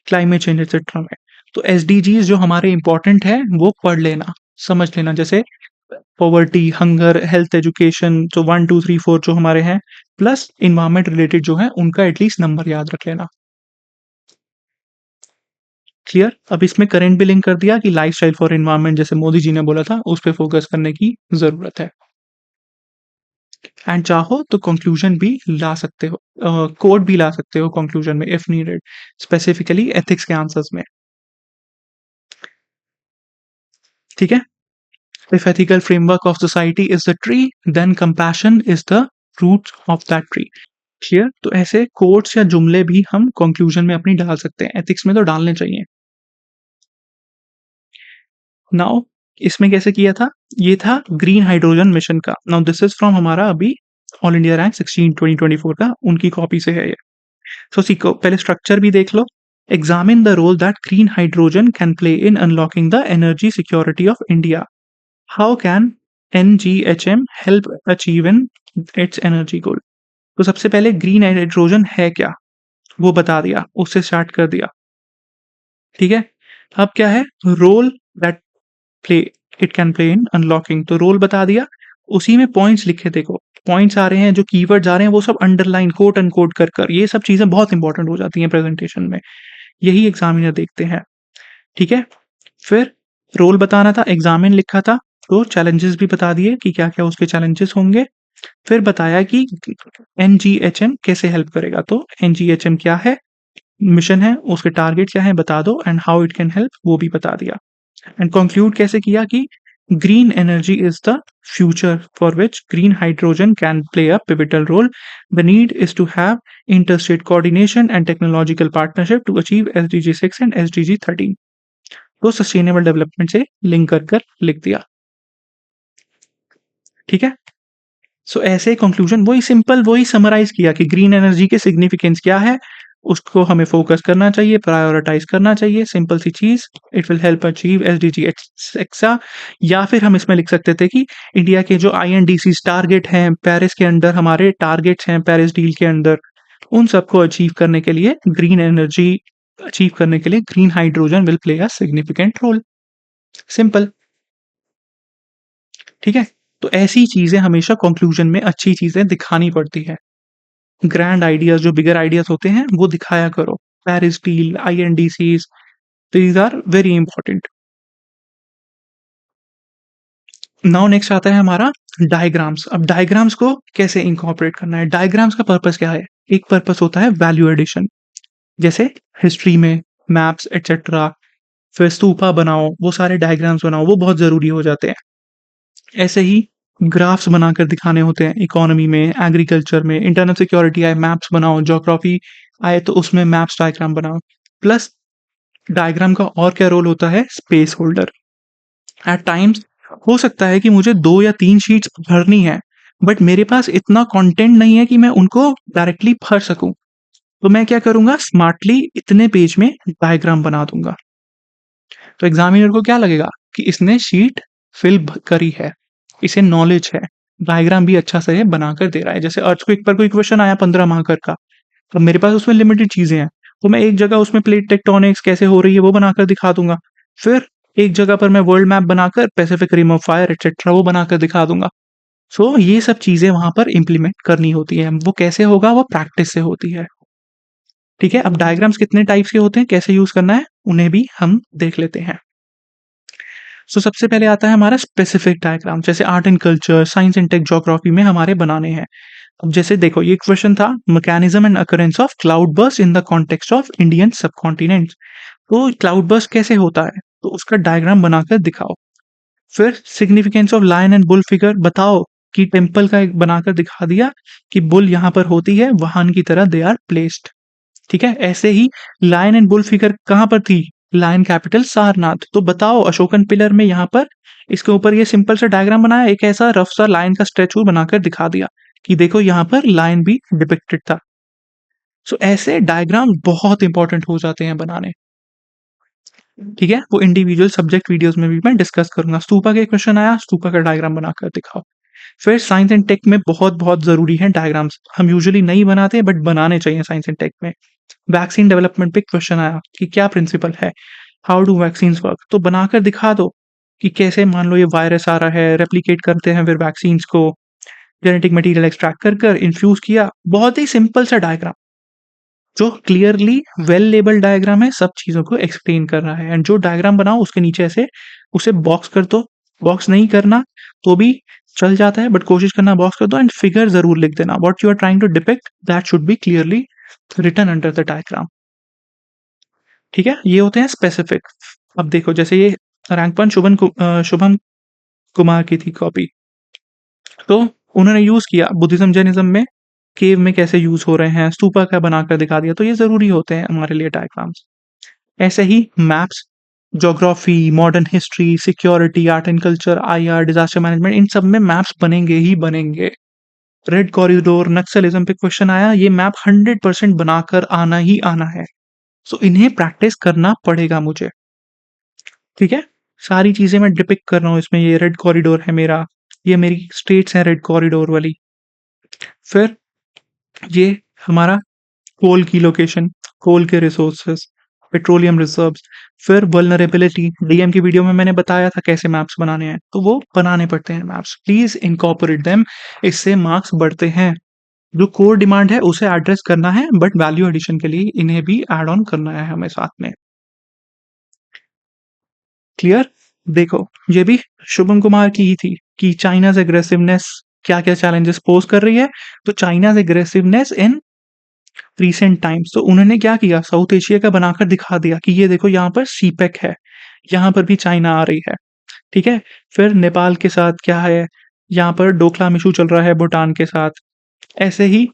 Speaker 1: क्लाइमेट चेंज एक्सेट्रा में। तो एसडीजीज जो हमारे इंपॉर्टेंट है वो पढ़ लेना, समझ लेना, जैसे पॉवर्टी, हंगर, हेल्थ, एजुकेशन, जो 1 2 3 4 जो हमारे हैं, प्लस इन्वायरमेंट रिलेटेड जो है उनका एटलीस्ट नंबर याद रख लेना। क्लियर? अब इसमें करंट भी लिंक कर दिया कि लाइफस्टाइल फॉर एनवायरनमेंट, जैसे मोदी जी ने बोला था, उस पे फोकस करने की जरूरत है। एंड चाहो तो कंक्लूजन भी ला सकते हो, कोड भी ला सकते हो कंक्लूजन में इफ नीडेड, स्पेसिफिकली एथिक्स के आंसर्स में। ठीक है? If ethical framework of society is the tree, then compassion is the root of that tree. Clear? तो ऐसे कोट्स या जुमले भी हम कंक्लूजन में अपनी डाल सकते हैं, एथिक्स में तो डालने चाहिए। नाउ इसमें कैसे किया था? ये था ग्रीन हाइड्रोजन मिशन का। नाउ दिस इज फ्रॉम हमारा अभी ऑल इंडिया रैंक 16 2024 का, उनकी कॉपी से है ये। सो सीखो, पहले स्ट्रक्चर भी देख लो। Examine the role that green hydrogen can play in unlocking the energy security of India. How can NGHM help achieve in its energy goal. तो सबसे पहले ग्रीन हाइड्रोजन है क्या, वो बता दिया, उससे स्टार्ट कर दिया। ठीक है? अब क्या है? Role that play it can play in unlocking, तो रोल बता दिया। उसी में पॉइंट्स लिखे, देखो पॉइंट्स आ रहे हैं, जो कीवर्ड्स आ रहे हैं वो सब अंडरलाइन कोट अनकोट कर ये सब चीजें बहुत इंपॉर्टेंट हो जाती हैं प्रेजेंटेशन में, यही एग्जामिनर देखते हैं। ठीक है? फिर रोल बताना था, एग्जामिन लिखा था, तो चैलेंजेस भी बता दिए कि क्या क्या उसके चैलेंजेस होंगे। फिर बताया कि NGHM कैसे हेल्प करेगा, तो NGHM क्या है, मिशन है, उसके टारगेट क्या है बता दो, and how it can help वो भी बता दिया। एंड कंक्लूड कैसे किया कि Green energy is the future for which green hydrogen can play a pivotal role. The need is to have interstate coordination and technological partnership to achieve SDG 6 and SDG 13. तो सस्टेनेबल डेवलपमेंट से लिंक कर कर लिख दिया। ठीक है, सो ऐसे कंक्लूजन वही सिंपल वही समराइज किया कि ग्रीन एनर्जी के सिग्निफिकेंस क्या है, उसको हमें फोकस करना चाहिए, प्रायोरिटाइज करना चाहिए, सिंपल सी चीज। It will help achieve SDG एक्सा। या फिर हम इसमें लिख सकते थे कि इंडिया के जो आईएनडीसी टारगेट हैं, पेरिस के अंदर हमारे टारगेट्स हैं, पेरिस डील के अंदर, उन सबको अचीव करने के लिए ग्रीन एनर्जी अचीव करने के लिए green hydrogen will play a significant role. Simple. ठीक है, तो ऐसी चीजें हमेशा कंक्लूजन में अच्छी चीजें दिखानी पड़ती है। ग्रैंड आइडियाज जो बिगर आइडियाज होते हैं वो दिखाया करो। Paris deal, INDCs, these are very important. Now next आता है हमारा डायग्राम्स। अब डायग्राम्स को कैसे इंकॉर्पोरेट करना है, डायग्राम्स का पर्पस क्या है? एक पर्पस होता है वैल्यू एडिशन, जैसे हिस्ट्री में मैप्स एटसेट्रा, फिर स्तूपा बनाओ, वो सारे डायग्राम्स बनाओ, वो बहुत जरूरी हो जाते हैं। ऐसे ही ग्राफ्स बनाकर दिखाने होते हैं, इकोनॉमी में, एग्रीकल्चर में, इंटरनल सिक्योरिटी आए मैप्स बनाओ, ज्योग्राफी आए तो उसमें मैप्स डायग्राम बनाओ। प्लस डायग्राम का और क्या रोल होता है? Space holder. एट टाइम्स हो सकता है कि मुझे 2 या 3 शीट्स भरनी है, बट मेरे पास इतना कंटेंट नहीं है कि मैं उनको डायरेक्टली भर सकूं, तो मैं क्या करूंगा, स्मार्टली इतने पेज में डायग्राम बना दूंगा। तो एग्जामिनर को क्या लगेगा कि इसने शीट फिल करी है, इसे नॉलेज है, डायग्राम भी अच्छा से बनाकर दे रहा है। जैसे अर्थक्वेक पर कोई क्वेश्चन आया 15 मार्कर का, तो मेरे पास उसमें लिमिटेड चीजें हैं, तो मैं एक जगह उसमें प्लेट टेक्टोनिक्स कैसे हो रही है वो बनाकर दिखा दूंगा। फिर एक जगह पर मैं वर्ल्ड मैप बनाकर Pacific rim of fire etcetera वो बनाकर दिखा दूंगा। सो ये सब चीजें वहां पर इंप्लीमेंट करनी होती है। वो कैसे होगा? वो प्रैक्टिस से होती है। ठीक है, अब डायग्राम्स कितने टाइप्स के होते हैं, कैसे यूज करना है, उन्हें भी हम देख लेते हैं। सो सबसे पहले आता है हमारा स्पेसिफिक डायग्राम, जैसे art and culture, science and tech, geography में हमारे बनाने हैं। अब जैसे देखो ये क्वेश्चन था, mechanism and occurrence of cloud burst in the context of Indian subcontinent. तो क्लाउड बर्स्ट कैसे होता है, तो उसका डायग्राम बनाकर दिखाओ। फिर significance of lion and bull figure बताओ, कि टेम्पल का एक बनाकर दिखा दिया कि बुल यहाँ पर होती है, वाहन की तरह दे आर प्लेस्ड। ठीक है, ऐसे ही लायन एंड बुल फिगर कहाँ पर थी, लायन कैपिटल सारनाथ, तो बताओ अशोकन पिलर में यहाँ पर इसके ऊपर ये सिंपल सा डायग्राम बनाया, एक ऐसा रफ सा लायन का स्टैचू बनाकर दिखा दिया कि देखो यहाँ पर लायन भी डिपिक्टेड था। सो ऐसे डायग्राम बहुत इंपॉर्टेंट हो जाते हैं बनाने। ठीक है, वो इंडिविजुअल सब्जेक्ट वीडियोस में भी मैं डिस्कस करूंगा। स्तूपा के क्वेश्चन आया, स्तूपा का डायग्राम बनाकर दिखाओ। फिर साइंस एंड टेक में बहुत बहुत जरूरी है डायग्राम्स, हम यूजुअली नहीं बनाते बट बनाने चाहिए साइंस एंड टेक में। वैक्सीन डेवलपमेंट पे क्वेश्चन आया कि क्या प्रिंसिपल है, हाउ डू वैक्सीन वर्क, तो बनाकर दिखा दो कि कैसे, मान लो ये वायरस आ रहा है, रेप्लिकेट करते हैं फिर वैक्सीन को, जेनेटिक मटेरियल एक्सट्रैक्ट कर कर इन्फ्यूज किया। बहुत ही सिंपल सा डायग्राम जो क्लियरली वेल लेबल डायग्राम है, सब चीजों को एक्सप्लेन कर रहा है। एंड जो डायग्राम बनाओ उसके नीचे ऐसे उसे बॉक्स कर दो, बॉक्स नहीं करना तो भी चल जाता है बट कोशिश करना बॉक्स कर दो, एंड फिगर जरूर लिख देना, what you are trying to depict that should be clearly written under the diagram. ठीक है, ये होते हैं स्पेसिफिक। अब देखो जैसे ये रैंक वन शुभम कुमार की थी कॉपी, तो उन्होंने यूज किया बुद्धिज्म जैनिज्म में केव में कैसे यूज हो रहे हैं, स्तूपा का बनाकर दिखा दिया, तो ये जरूरी होते हैं हमारे लिए डायग्राम्स। ऐसे ही maps, geography, modern history, security, art and culture, IR, disaster management, इन सब में मैप्स बनेंगे ही बनेंगे। रेड कॉरिडोर, नक्सलिज्म पे क्वेश्चन आया, ये मैप 100% बनाकर आना ही आना है। सो इन्हें प्रैक्टिस करना पड़ेगा मुझे। ठीक है, सारी चीजें मैं डिपिक्ट कर रहा हूँ इसमें, ये रेड कॉरिडोर है मेरा, ये मेरी स्टेट्स है रेड कॉरिडोर वाली। फिर ये हमारा कोल की लोकेशन, कोल के रिसोर्सेस, पेट्रोलियम रिजर्व्स। फिर वल्नरेबिलिटी, डीएम की वीडियो में मैंने बताया था कैसे मैप्स बनाने हैं, तो वो बनाने पड़ते हैं मैप्स, प्लीज इनकॉर्पोरेट देम, इससे मार्क्स बढ़ते हैं। जो कोर डिमांड है उसे एड्रेस करना है, बट वैल्यू एडिशन के लिए इन्हें भी ऐड ऑन करना है हमें साथ में। क्लियर? देखो ये भी शुभम कुमार की ही थी कि चाइनाज एग्रेसिवनेस क्या क्या चैलेंजेस पोज कर रही है, तो China's aggressiveness in recent times, तो उन्होंने क्या किया, साउथ एशिया का बनाकर दिखा दिया कि ये देखो यहाँ पर सीपेक है, यहाँ पर भी चाइना आ रही है। ठीक है? फिर नेपाल के साथ क्या है, यहाँ पर डोकलाम इश्यू चल रहा है भूटान के साथ। ऐसे ही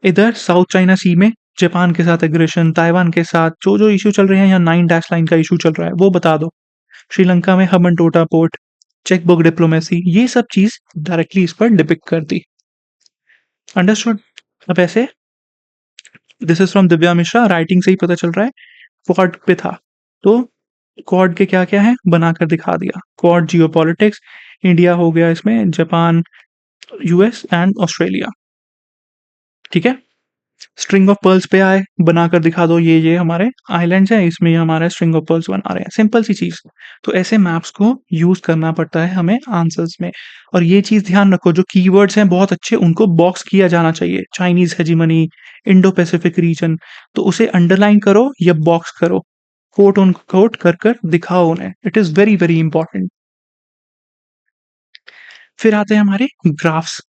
Speaker 1: इधर साउथ चाइना सी में जापान के साथ एग्रेशन, ताइवान के साथ जो-जो इश्यू चल रहे हैं, यहाँ 9 डैश लाइन का इश्यू चल रहा है, वो बता दो। श्रीलंका में Hambantota port, cheque book diplomacy, ये सब चीज़ डायरेक्टली इस पर डिपिक्ट कर दी। अंडरस्टूड? अब ऐसे this is from Divya Mishra, writing से ही पता चल रहा है, क्वाड पे था। तो क्वाड के क्या-क्या हैं, बनाकर दिखा दिया। क्वाड जियोपॉलिटिक्स, इंडिया हो गया इसमें, जापान, यूएस एंड ऑस्ट्रेलिया। ठीक है? स्ट्रिंग ऑफ पर्ल्स पे आए, बनाकर दिखा दो ये हमारे आइलैंड्स हैं, इसमें ये हमारा स्ट्रिंग ऑफ पर्ल्स बना रहे हैं, सिंपल सी चीज़। तो ऐसे मैप्स को यूज़ करना पड़ता है हमें आंसर्स में। और ये चीज़ ध्यान रखो, जो कीवर्ड्स हैं बहुत अच्छे, उनको बॉक्स किया जाना चाहिए। Chinese hegemony, Indo Pacific region, तो उसे अंडरलाइन करो या बॉक्स करो, कोट ऑन कोट कर दिखाओ उन्हें। It is very, very important. फिर आते हैं हमारे ग्राफ्स।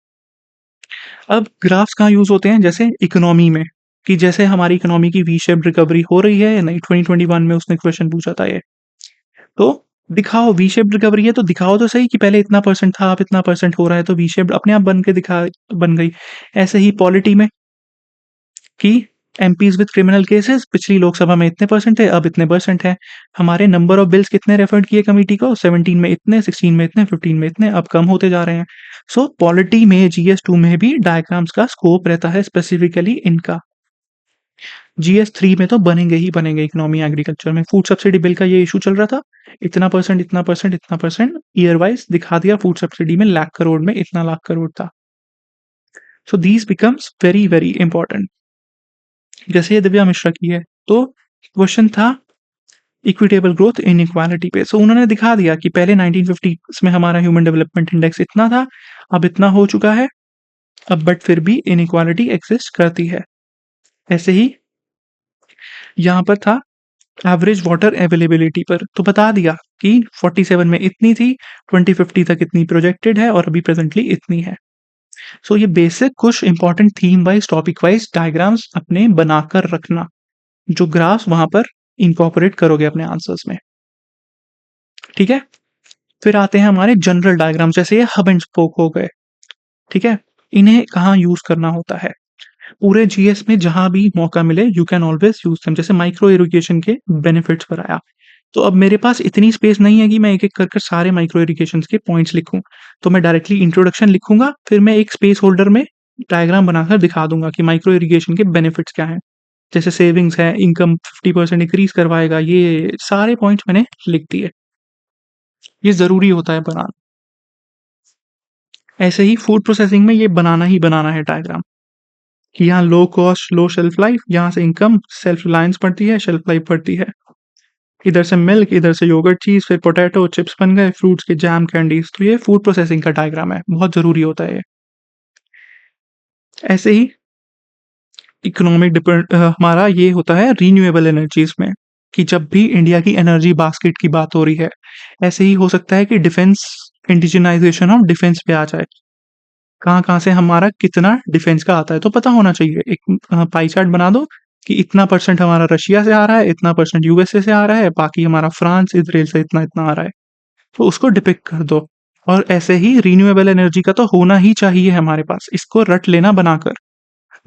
Speaker 1: अब ग्राफ्स कहाँ यूज़ होते हैं, जैसे इकोनॉमी में, कि जैसे हमारी इकोनॉमी की वी शेप्ड रिकवरी हो रही है या नहीं, 2021 में उसने क्वेश्चन पूछा था ये। तो दिखाओ वी शेप्ड रिकवरी है तो दिखाओ तो सही कि पहले इतना परसेंट था, अब इतना परसेंट हो रहा है, तो वी शेप्ड अपने आप बन गई। ऐसे ही पॉलिटी में कि एमपीज़ विद क्रिमिनल केसेस पिछली लोकसभा में इतने परसेंट थे, अब इतने परसेंट हैं। हमारे नंबर ऑफ बिल्स कितने रेफर्ड किए कमिटी को, 17 में इतने, 16 में इतने, 15 में इतने, अब कम होते जा रहे हैं। सो पॉलिटी में जीएस 2 में भी डायग्राम्स का स्कोप रहता है, स्पेसिफिकली इनका। जीएस 3 में तो बनेंगे ही बनेंगे। इकोनॉमी एग्रीकल्चर में फूड सब्सिडी बिल का ये इशू चल रहा था, इतना परसेंट, इतना परसेंट, इतना परसेंट, ईयर वाइज दिखा दिया। फूड सब्सिडी में लाख करोड़ में इतना लाख करोड़ था। So these becomes very, very important. जैसे ये दिव्या मिश्रा की है, तो क्वेश्चन था इक्विटेबल ग्रोथ इन इक्वालिटी पे। सो उन्होंने दिखा दिया कि पहले 1950 में हमारा ह्यूमन डेवलपमेंट इंडेक्स इतना था, अब इतना हो चुका है, अब बट फिर भी इनइक्वालिटी एग्जिस्ट करती है। ऐसे ही यहाँ पर था एवरेज वाटर अवेलेबिलिटी पर, तो बता दिया कि 47 में इतनी थी, 2050 तक इतनी प्रोजेक्टेड है और अभी प्रेजेंटली इतनी है। सो ये बेसिक कुछ important theme wise, topic wise diagrams अपने बनाकर रखना, जो ग्राफ्स वहां पर इंकॉर्पोरेट करोगे अपने आंसर्स में। ठीक है? फिर आते हैं हमारे जनरल डायग्राम, जैसे ये हब एंड स्पोक हो गए। ठीक है? इन्हें कहाँ यूज करना होता है? पूरे जीएस में जहां भी मौका मिले, you can always use them. जैसे माइक्रो इरिगेशन के बेनिफिट्स पर आया, तो अब मेरे पास इतनी स्पेस नहीं है कि मैं एक-एक कर सारे माइक्रो इरिगेशन के पॉइंट्स लिखूं, तो मैं डायरेक्टली इंट्रोडक्शन लिखूंगा, फिर मैं एक स्पेस होल्डर में डायग्राम बनाकर दिखा दूंगा कि माइक्रो इरिगेशन के बेनिफिट्स क्या हैं। जैसे सेविंग्स है, इनकम 50% इंक्रीज करवाएगा, ये सारे पॉइंट्स मैंने लिख दिए। ये जरूरी होता है बनाना। ऐसे ही फूड प्रोसेसिंग में ये बनाना ही बनाना है डायग्राम, कि यहाँ low cost low shelf life, यहाँ से इनकम सेल्फ रिलायंस बढ़ती है, शेल्फ लाइफ बढ़ती है। इधर से मिल्क, इधर से योगर्ट चीज, फिर पोटैटो चिप्स बन गए, फ्रूट्स के जैम कैंडीज। तो ये फूड प्रोसेसिंग का डायग्राम है, बहुत जरूरी होता है ये। ऐसे ही इकोनॉमिक डिपेंड हमारा ये होता है रीन्यूएबल एनर्जीज में, कि जब भी इंडिया की एनर्जी बास्केट की बात हो रही है, ऐसे ही हो सकता है कि डिफेंस, इंडिजिनाइजेशन ऑफ डिफेंस पे आ जाए, कहाँ-कहाँ से हमारा कितना डिफेंस का आता है, तो पता होना चाहिए। एक पाई चार्ट बना दो कि इतना परसेंट हमारा रशिया से आ रहा है, इतना परसेंट यूएसए से आ रहा है, बाकी हमारा फ्रांस, इजराइल से इतना-इतना आ रहा है। तो उसको डिपिक्ट कर दो। और ऐसे ही रिन्यूएबल एनर्जी का तो होना ही चाहिए हमारे पास, इसको रट लेना बनाकर।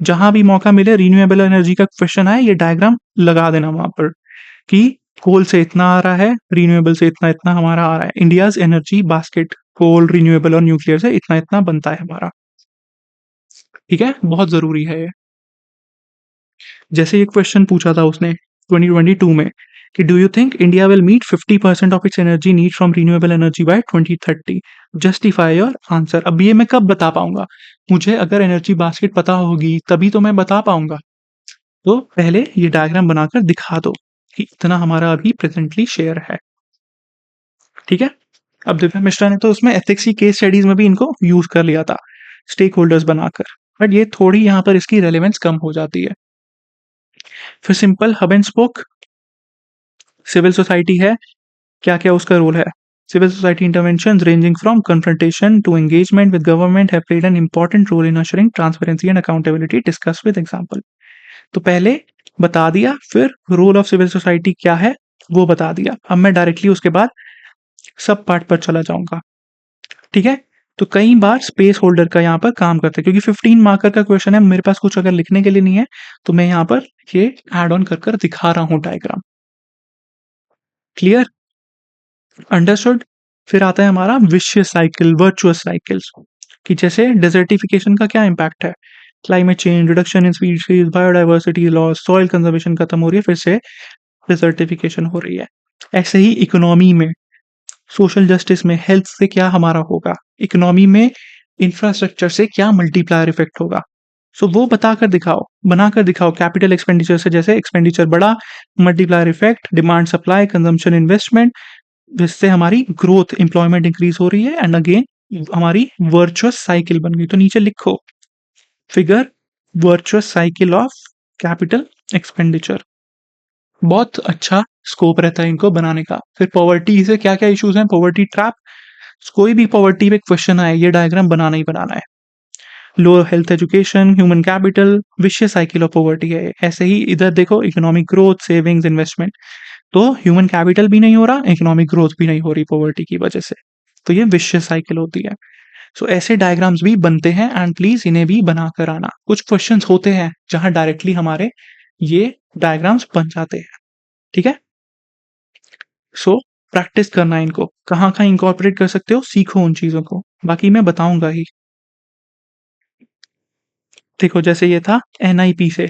Speaker 1: जहाँ भी मौका मिले रिन्यूएबल एनर्जी का क्वेश्चन आए, ये डायग्राम लगा देना वहाँ पर, कि कोल से इतना आ रहा है, रिन्यूएबल से इतना-इतना हमारा आ रहा है। इंडियाज़ एनर्जी बास्केट, कोल, रिन्यूएबल और न्यूक्लियर से इतना-इतना बनता है हमारा। ठीक है? बहुत ज़रूरी है ये। जैसे ये क्वेश्चन पूछा था उसने 2022 में, कि do you think India will meet 50% of its energy need from renewable energy by 2030? Justify your answer. अब ये मैं कब बता पाऊंगा? मुझे अगर एनर्जी बास्केट पता होगी तभी तो मैं बता पाऊंगा। तो पहले ये डायग्राम बनाकर दिखा दो कि इतना हमारा अभी प्रेजेंटली शेयर है। ठीक है? अब दिव्या मिश्रा ने तो उसमें एथिक्स की केस स्टडीज में भी इनको यूज कर लिया था, स्टेक होल्डर्स बनाकर, बट ये थोड़ी यहाँ पर इसकी रेलेवेंस कम हो जाती है। फिर simple hub and spoke, civil society है, क्या-क्या उसका रोल है? Civil society interventions ranging from confrontation to engagement with government have played an important role in assuring transparency and accountability. Discuss with example. तो पहले बता दिया, फिर रोल ऑफ सिविल सोसाइटी क्या है वो बता दिया। अब मैं डायरेक्टली उसके बाद सब पार्ट पर चला जाऊंगा। ठीक है, तो कई बार स्पेस होल्डर का यहाँ पर काम करता है, क्योंकि 15 मार्कर का क्वेश्चन है, मेरे पास कुछ अगर लिखने के लिए नहीं है तो मैं यहाँ पर ये एड ऑन कर कर दिखा रहा हूँ डायग्राम। Clear, understood. फिर आता है हमारा विशियस साइकिल, वर्चुअस साइकिल्स, कि जैसे डेजर्टिफिकेशन का क्या इम्पैक्ट है, climate change, reduction in species, biodiversity loss, soil conservation खत्म हो रही है, फिर से डिजर्टिफिकेशन हो रही है। ऐसे ही इकोनॉमी में, सोशल जस्टिस में, हेल्थ से क्या हमारा होगा, इकोनॉमी में इंफ्रास्ट्रक्चर से क्या मल्टीप्लायर इफेक्ट होगा। सो वो बताकर दिखाओ, बनाकर दिखाओ। कैपिटल एक्सपेंडिचर से जैसे एक्सपेंडिचर बढ़ा, multiplier effect, demand supply, consumption investment, जिससे हमारी ग्रोथ, एम्प्लॉयमेंट इंक्रीज हो रही है, एंड अगेन हमारी वर्चुअस साइकिल बन गई। तो नीचे लिखो figure virtuous cycle of capital expenditure. बहुत अच्छा स्कोप रहता है इनको बनाने का। फिर पॉवर्टी से क्या क्या इश्यूज हैं, पॉवर्टी ट्रैप, कोई भी पॉवर्टी पे क्वेश्चन आए ये डायग्राम बनाना ही बनाना है। लो health education, human capital, vicious cycle of poverty है। ऐसे ही इधर देखो, इकोनॉमिक ग्रोथ, सेविंग्स, इन्वेस्टमेंट, तो ह्यूमन कैपिटल भी नहीं हो रहा, इकोनॉमिक ग्रोथ भी नहीं हो रही पॉवर्टी की वजह से, तो ये विशियस साइकिल होती है। सो ऐसे डायग्राम्स भी बनते हैं, एंड प्लीज इन्हें भी बना कर आना। कुछ क्वेश्चंस होते हैं जहां डायरेक्टली हमारे ये डायग्राम्स बन जाते हैं। ठीक है, सो प्रैक्टिस करना है इनको, कहाँ कहाँ इंकॉर्पोरेट कर सकते हो, सीखो उन चीजों को, बाकी मैं बताऊंगा ही। देखो जैसे ये था एनआईपी से,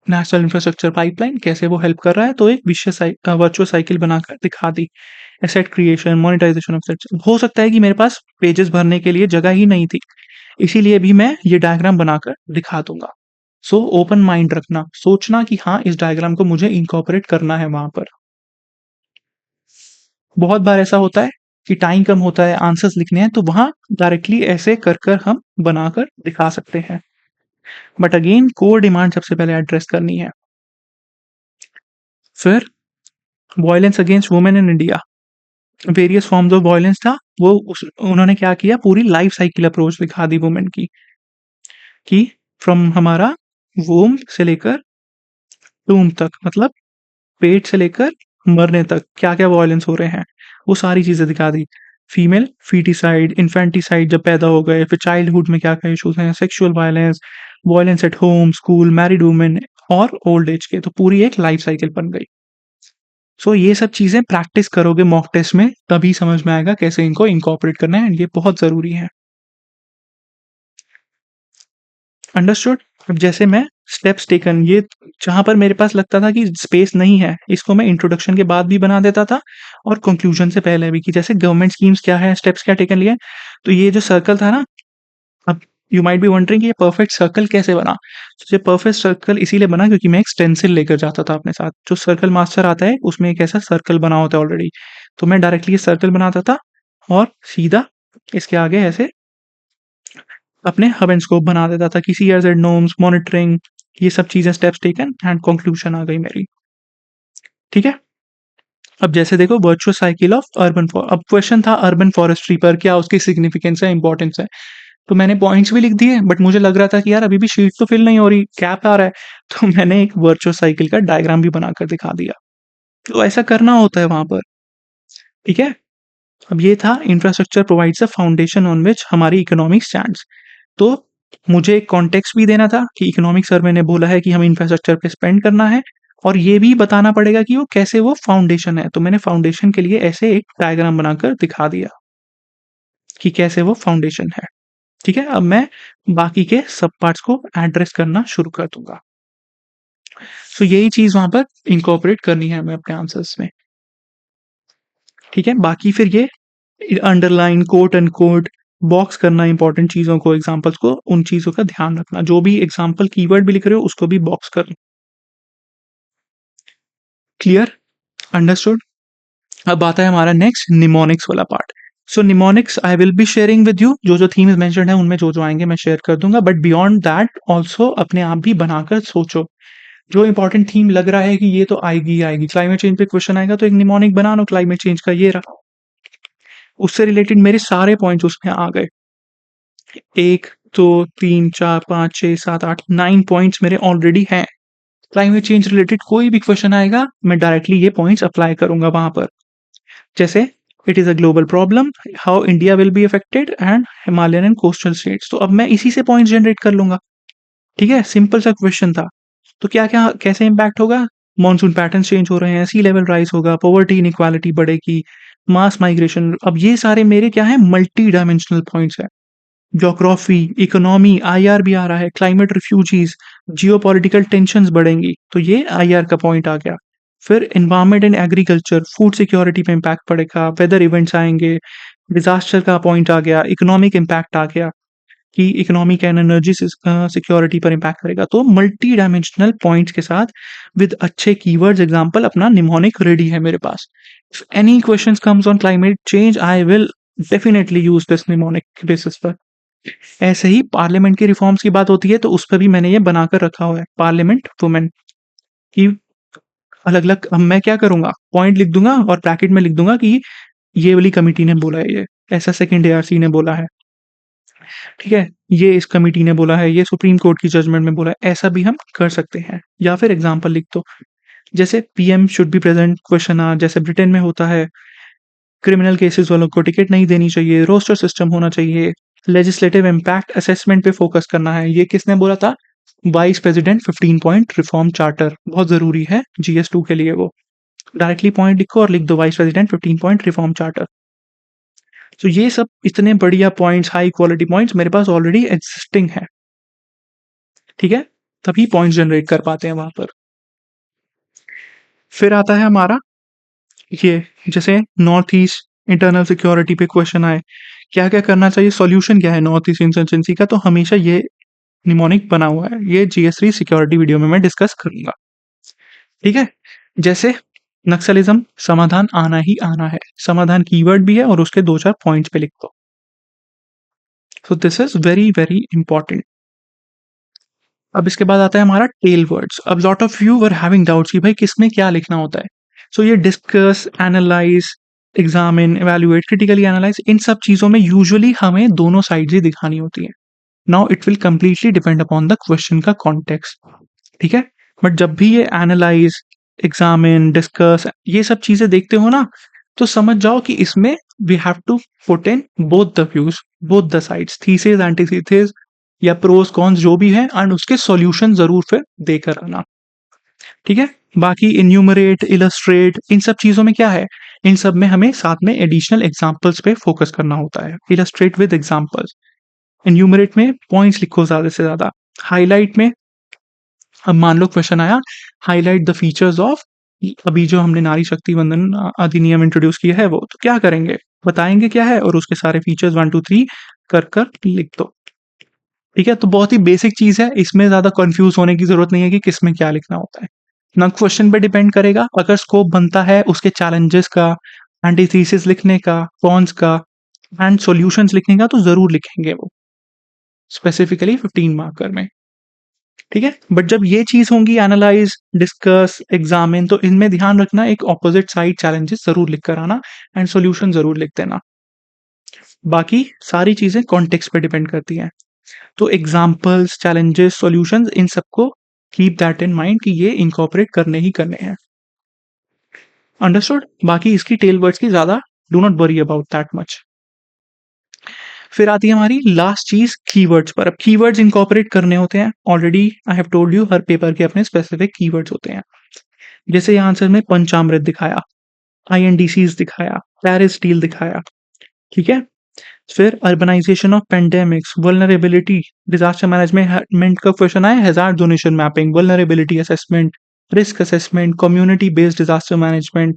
Speaker 1: नेशनल इंफ्रास्ट्रक्चर पाइपलाइन, कैसे वो हेल्प कर रहा है, तो एक विशेष वर्चुअल साइकिल बनाकर दिखा दी। Asset creation, monetisation of assets, हो सकता है कि मेरे पास पेजेस भरने के लिए जगह ही नहीं थी, इसीलिए भी मैं ये डायग्राम बनाकर दिखा दूंगा। सो ओपन माइंड रखना, सोचना कि हाँ इस डायग्राम को मुझे इंकॉर्पोरेट करना है वहां पर। बहुत बार ऐसा होता है कि टाइम कम होता है, आंसर्स लिखने हैं, तो वहां डायरेक्टली ऐसे कर कर हम बनाकर दिखा सकते हैं। बट अगेन कोर डिमांड सबसे पहले एड्रेस करनी है। फिर violence against women in India, various forms of violence था, वो उन्होंने क्या किया, पूरी लाइफ साइकिल अप्रोच दिखा दी वुमेन की, कि फ्रॉम हमारा वोम से लेकर टूम तक, मतलब पेट से लेकर मरने तक क्या क्या वायलेंस हो रहे हैं, वो सारी चीजें दिखा दी। फीमेल फीटिसाइड, इन्फेंटिसाइड जब पैदा हो गए, फिर चाइल्डहुड में क्या क्या इश्यूज हैं, sexual violence, violence at home, school, married women और ओल्ड एज के, तो पूरी एक लाइफ साइकिल बन गई। सो ये सब चीजें प्रैक्टिस करोगे मॉक टेस्ट में, तभी समझ में आएगा कैसे इनको इंकॉर्पोरेट करना है, ये बहुत जरूरी है। अंडरस्टूड। अब जैसे मैं स्टेप्स टेकन, ये जहां पर मेरे पास लगता था कि स्पेस नहीं है, इसको मैं इंट्रोडक्शन के बाद भी बना देता था और कंक्लूजन से पहले भी, कि जैसे गवर्नमेंट स्कीम्स क्या है, स्टेप्स क्या टेकन लिए। तो ये जो सर्कल था ना, अब यू माइट बी वंडरिंग ये परफेक्ट सर्कल कैसे बना। तो ये परफेक्ट सर्कल इसीलिए बना क्योंकि मैं एक स्टेंसिल लेकर जाता था अपने साथ, जो सर्कल मास्टर आता है उसमें एक ऐसा सर्कल बना होता है ऑलरेडी, तो मैं डायरेक्टली ये सर्कल बनाता था और सीधा इसके आगे ऐसे अपने हब एंड स्कोप बना देता था कि CRZ नॉर्म्स, मॉनिटरिंग, ये सब चीजें, स्टेप्स टेकन एंड कंक्लूजन आ गई मेरी। ठीक है, अब जैसे देखो वर्चुअल साइकिल ऑफ अर्बन, अब क्वेश्चन था अर्बन फॉरेस्ट्री पर, क्या उसकी सिग्निफिकेंस है, इंपॉर्टेंस है, तो मैंने पॉइंट्स भी लिख दिए, बट मुझे लग रहा था कि यार अभी भी शीट तो फिल नहीं हो रही, गैप आ रहा है, तो मैंने एक वर्चुअल साइकिल का डायग्राम भी बनाकर दिखा दिया। तो ऐसा करना होता है वहां पर। ठीक है, अब ये था infrastructure provides a foundation on which हमारी इकोनॉमिक स्टैंड्स। तो मुझे एक कॉन्टेक्स्ट भी देना था कि इकोनॉमिक सर्वे ने बोला है कि हमें इंफ्रास्ट्रक्चर पे स्पेंड करना है, और ये भी बताना पड़ेगा कि वो कैसे वो फाउंडेशन है, तो मैंने फाउंडेशन के लिए ऐसे एक डायग्राम बनाकर दिखा दिया कि कैसे वो फाउंडेशन है। ठीक है, अब मैं बाकी के सब पार्ट्स को एड्रेस करना शुरू कर दूंगा। सो यही चीज वहां पर इंकॉर्पोरेट करनी है हमें अपने आंसर्स में। ठीक है, बाकी फिर ये underline, quote and quote, box करना इंपॉर्टेंट चीजों को, एग्जांपल्स को, उन चीजों का ध्यान रखना, जो भी एग्जांपल कीवर्ड भी लिख रहे हो उसको भी बॉक्स कर। Clear, understood. अब आता है हमारा नेक्स्ट निमोनिक्स वाला part. So mnemonics I will be sharing with you, जो जो थीम्स मेंशन्ड है उनमें जो जो आएंगे मैं शेयर कर दूंगा, बट बियॉन्ड दैट ऑल्सो अपने आप भी बनाकर सोचो, जो इंपॉर्टेंट थीम लग रहा है कि ये तो आएगी ही आएगी, क्लाइमेट चेंज पे क्वेश्चन आएगा तो एक निमोनिक बना लो क्लाइमेट चेंज का, ये रहा, उससे रिलेटेड मेरे सारे पॉइंट्स उसमें आ गए। 1 2 3 4 5 6 7 8 9 पॉइंट्स मेरे ऑलरेडी हैं। क्लाइमेट चेंज रिलेटेड कोई भी क्वेश्चन आएगा मैं डायरेक्टली ये पॉइंट्स अप्लाई करूंगा वहां पर। जैसे it is a global problem, how India will be affected and Himalayan and coastal states. तो अब मैं इसी से पॉइंट्स जनरेट कर लूँगा, ठीक है? सिंपल सा क्वेश्चन था। तो क्या-क्या कैसे इम्पैक्ट होगा? मॉनसून पैटर्न्स चेंज हो रहे हैं, सी लेवल राइज़ होगा, पॉवर्टी इनइक्वालिटी बढ़ेगी, मास माइग्रेशन। अब ये सारे मेरे क्या हैं, मल्टी डायमेंशनल पॉइंट्स हैं। ज्योग्राफी, इकोनॉमी, आईआर भी आ रहा है, क्लाइमेट रिफ्यूजीज़, जियोपॉलिटिकल टेंशन्स बढ़ेंगी, तो ये आईआर का पॉइंट आ गया। फिर environment and agriculture, food security पे इम्पैक्ट पड़ेगा, वेदर इवेंट्स आएँगे, डिज़ास्टर का पॉइंट आ गया, इकोनॉमिक इम्पैक्ट आ गया कि इकोनॉमिक एंड एनर्जी सिक्योरिटी पर इम्पैक्ट करेगा। तो मल्टी डायमेंशनल पॉइंट्स के साथ विद अच्छे कीवर्ड्स एग्जांपल अपना निमोनिक रेडी है मेरे पास। If any questions comes on climate change I will definitely use this mnemonic basis पर। ऐसे ही पार्लियामेंट की रिफॉर्म्स की बात होती है तो उस पे भी मैंने ये बनाकर रखा हुआ है, पार्लियामेंट वुमेन की अलग-अलग। अब मैं क्या करूँगा, पॉइंट लिख दूँगा और ब्रैकेट में लिख दूँगा कि ये वाली कमिटी ने बोला है ये, ऐसा सेकंड एआरसी ने बोला है, ठीक है? ये इस कमिटी ने बोला है, ये सुप्रीम कोर्ट की जजमेंट में बोला है, ऐसा भी हम कर सकते हैं। या फिर एग्ज़ाम्पल लिख दो, जैसे PM should be present question जैसे ब्रिटेन में होता है, क्रिमिनल केसेस वालों को टिकट नहीं देनी चाहिए, रोस्टर सिस्टम होना चाहिए, लेजिस्लेटिव इम्पैक्ट असेसमेंट पे फोकस करना है। ये किसने बोला था? Vice president 15 point reform charter बहुत ज़रूरी है जीएस2 के लिए वो। डायरेक्टली पॉइंट लिखो और लिख दो vice president 15 point reform charter. तो ये सब इतने बढ़िया पॉइंट्स, हाई क्वालिटी पॉइंट्स मेरे पास ऑलरेडी एग्जिस्टिंग है, ठीक है? तभी पॉइंट्स जनरेट कर पाते हैं वहाँ पर। फिर आता है हमारा ये, जैसे नॉर्थ ईस्ट इंटरनल सिक्योरिटी पे क्वेश्चन आए, क्या-क्या करना चाहिए, सॉल्यूशन क्या है नॉर्थ ईस्ट इंसर्जेंसी का? तो हमेशा ये निमोनिक बना हुआ है। ये जीएस3 सिक्योरिटी वीडियो में मैं डिस्कस करूँगा, ठीक है? जैसे नक्सलिज़्म, समाधान आना ही आना है। समाधान कीवर्ड भी है और उसके 2-4 पॉइंट्स पे लिख दो। So this is very, very important. अब इसके बाद आता है हमारा टेल वर्ड्स। अब lot of you were having doubts कि भाई किसमें क्या लिखना होता है। सो ये discuss, analyse, examine, evaluate, critically analyse, इन सब चीज़ों में यूजुअली हमें दोनों साइड्स ही दिखानी होती हैं। Now it will completely depend upon the question का कॉन्टेक्स्ट, ठीक है? बट जब भी ये एनालाइज़, एग्ज़ामिन, डिस्कस ये सब चीज़ें देखते हो ना, तो समझ जाओ कि इसमें we have to put in both the views, both the sides, thesis, antithesis या प्रोस कॉन्स जो भी है एंड उसके सॉल्यूशन ज़रूर फिर देकर आना, ठीक है? बाकी इन्यूमरेट, इलस्ट्रेट इन सब चीज़ों में क्या है, इन सब में हमें साथ में एडिशनल एग्ज़ाम्पल्स पे फ़ोकस करना होता है। इलस्ट्रेट विद एग्ज़ाम्पल्स, इन्यूमरेट में पॉइंट्स लिखो ज़्यादा से ज़्यादा, हाइलाइट में अब मान लो क्वेश्चन आया, हाइलाइट द फीचर्स ऑफ, अभी जो हमने नारी शक्ति वंदन अधिनियम इंट्रोड्यूस किया है वो, तो क्या करेंगे? बताएँगे क्या है और उसके सारे फीचर्स 1, 2, 3 कर लिख दो। ठीक है? तो बहुत ही बेसिक चीज़ है, इसमें ज़्यादा कन्फ्यूज़ होने की ज़रूरत नहीं है कि किसमें क्या लिखना होता है। ना क्वेश्चन पे डिपेंड करेगा, अगर स्कोप बनता है उसके चैलेंजेस का, एंटीथेसिस लिखने का, कॉन्स का एंड सॉल्यूशंस लिखने का तो ज़रूर लिखेंगे वो, स्पेसिफिकली 15 मार्कर में, ठीक है? बट जब ये चीज़ होंगी एनालाइज़, डिस्कस, एग्ज़ामिन, तो इनमें ध्यान रखना एक अपोज़िट साइड चैलेंजेस ज़रूर लिख कर आना एंड सॉल्यूशन ज़रूर लिख देना। बाकी सारी चीज़ें कॉन्टेक्स्ट पे डिपेंड करती हैं। तो एग्जाम्पल्स, चैलेंजेस, सॉल्यूशंस इन सबको कीप दैट इन माइंड कि ये इनकॉर्पोरेट करने ही करने हैं। अंडरस्टूड? बाकी इसकी टेल वर्ड्स की ज़्यादा do not worry about that much. फिर आती है हमारी लास्ट चीज़ कीवर्ड्स पर। अब कीवर्ड्स इनकॉर्पोरेट करने होते हैं। Already I have told you her paper के अपने स्पेसिफिक कीवर्ड्स होते हैं। जैसे यहाँ आंसर में पंचामृत दिखाया, आईएनडीसीज़ दिखाया, पेरिस डील दिखाया, ठीक है? फिर urbanization of pandemics, vulnerability, disaster management का क्वेश्चन आया, hazard zonation mapping, vulnerability assessment, risk assessment, community based disaster management,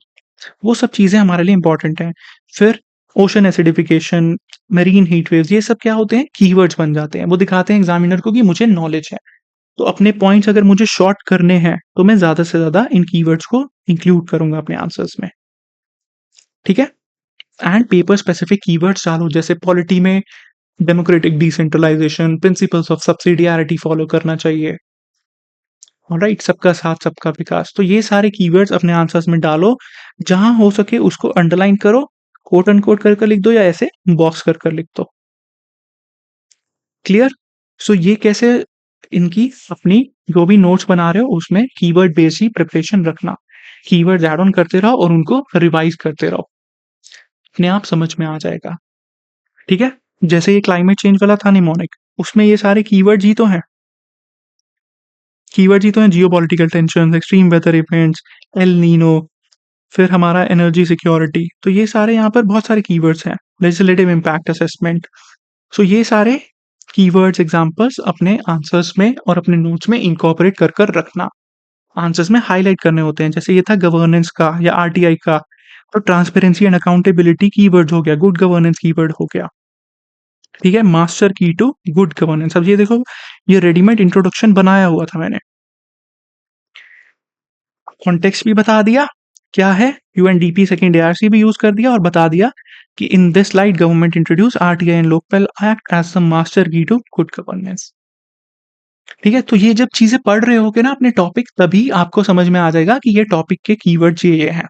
Speaker 1: वो सब चीज़ें हमारे लिए इंपॉर्टेंट हैं। फिर ocean acidification, marine heat waves, ये सब क्या होते हैं, कीवर्ड्स बन जाते हैं। वो दिखाते हैं एग्जामिनर को कि मुझे नॉलेज है। तो अपने पॉइंट्स अगर मुझे शॉर्ट करने हैं तो मैं ज़्यादा से ज़्यादा इन कीवर्ड्स को इंक्लूड करूंगा अपने आंसर्स में, ठीक है? एंड पेपर स्पेसिफिक कीवर्ड्स डालो, जैसे पॉलिटी में democratic decentralization, principles of subsidiarity follow करना चाहिए, ऑलराइट, सबका साथ सबका विकास। तो ये सारे कीवर्ड्स अपने आंसर्स में डालो, जहां हो सके उसको अंडरलाइन करो, कोट अनकोट कर लिख दो या ऐसे बॉक्स कर लिख दो। क्लियर? सो ये कैसे इनकी अपनी जो भी नोट्स बना रहे हो उसमें कीवर्ड बेस्ड ही प्रिपरेशन रखना, कीवर्ड ऐड ऑन करते रहो और उनको रिवाइज करते रहो। अपने आप समझ में आ जाएगा। ठीक है? जैसे ये क्लाइमेट चेंज वाला था निमोनिक, उसमें ये सारे कीवर्ड्स ही तो हैं। कीवर्ड्स ही तो हैं, geopolitical tensions, extreme weather events, El Nino, फिर हमारा एनर्जी सिक्योरिटी। तो ये सारे यहाँ पर बहुत सारे कीवर्ड्स हैं। Legislative impact assessment. सो ये सारे कीवर्ड्स एग्जांपल्स अपने आंसर्स में और अपने नोट्स में इनकॉर्पोरेट कर कर रखना। आंसर्स में हाईलाइट करने होते हैं। जैसे ये था गवर्नेंस का या आरटीआई का, तो ट्रांसपेरेंसी एंड अकाउंटेबिलिटी कीवर्ड्स हो गया, गुड गवर्नेंस कीवर्ड हो गया। ठीक है, master key to good governance. अब ये देखो, ये रेडीमेड इंट्रोडक्शन बनाया हुआ था मैंने। कॉन्टेक्स्ट भी बता दिया क्या है, यूएनडीपी सेकंड एआरसी भी यूज कर दिया और बता दिया कि in this light government introduce RTI and Lokpal act as the master key to good governance. ठीक है, तो ये जब चीजें पढ़ रहे होगे ना अपने टॉपिक, तभी आपको समझ में आ जाएगा कि ये टॉपिक के कीवर्ड्स ये हैं।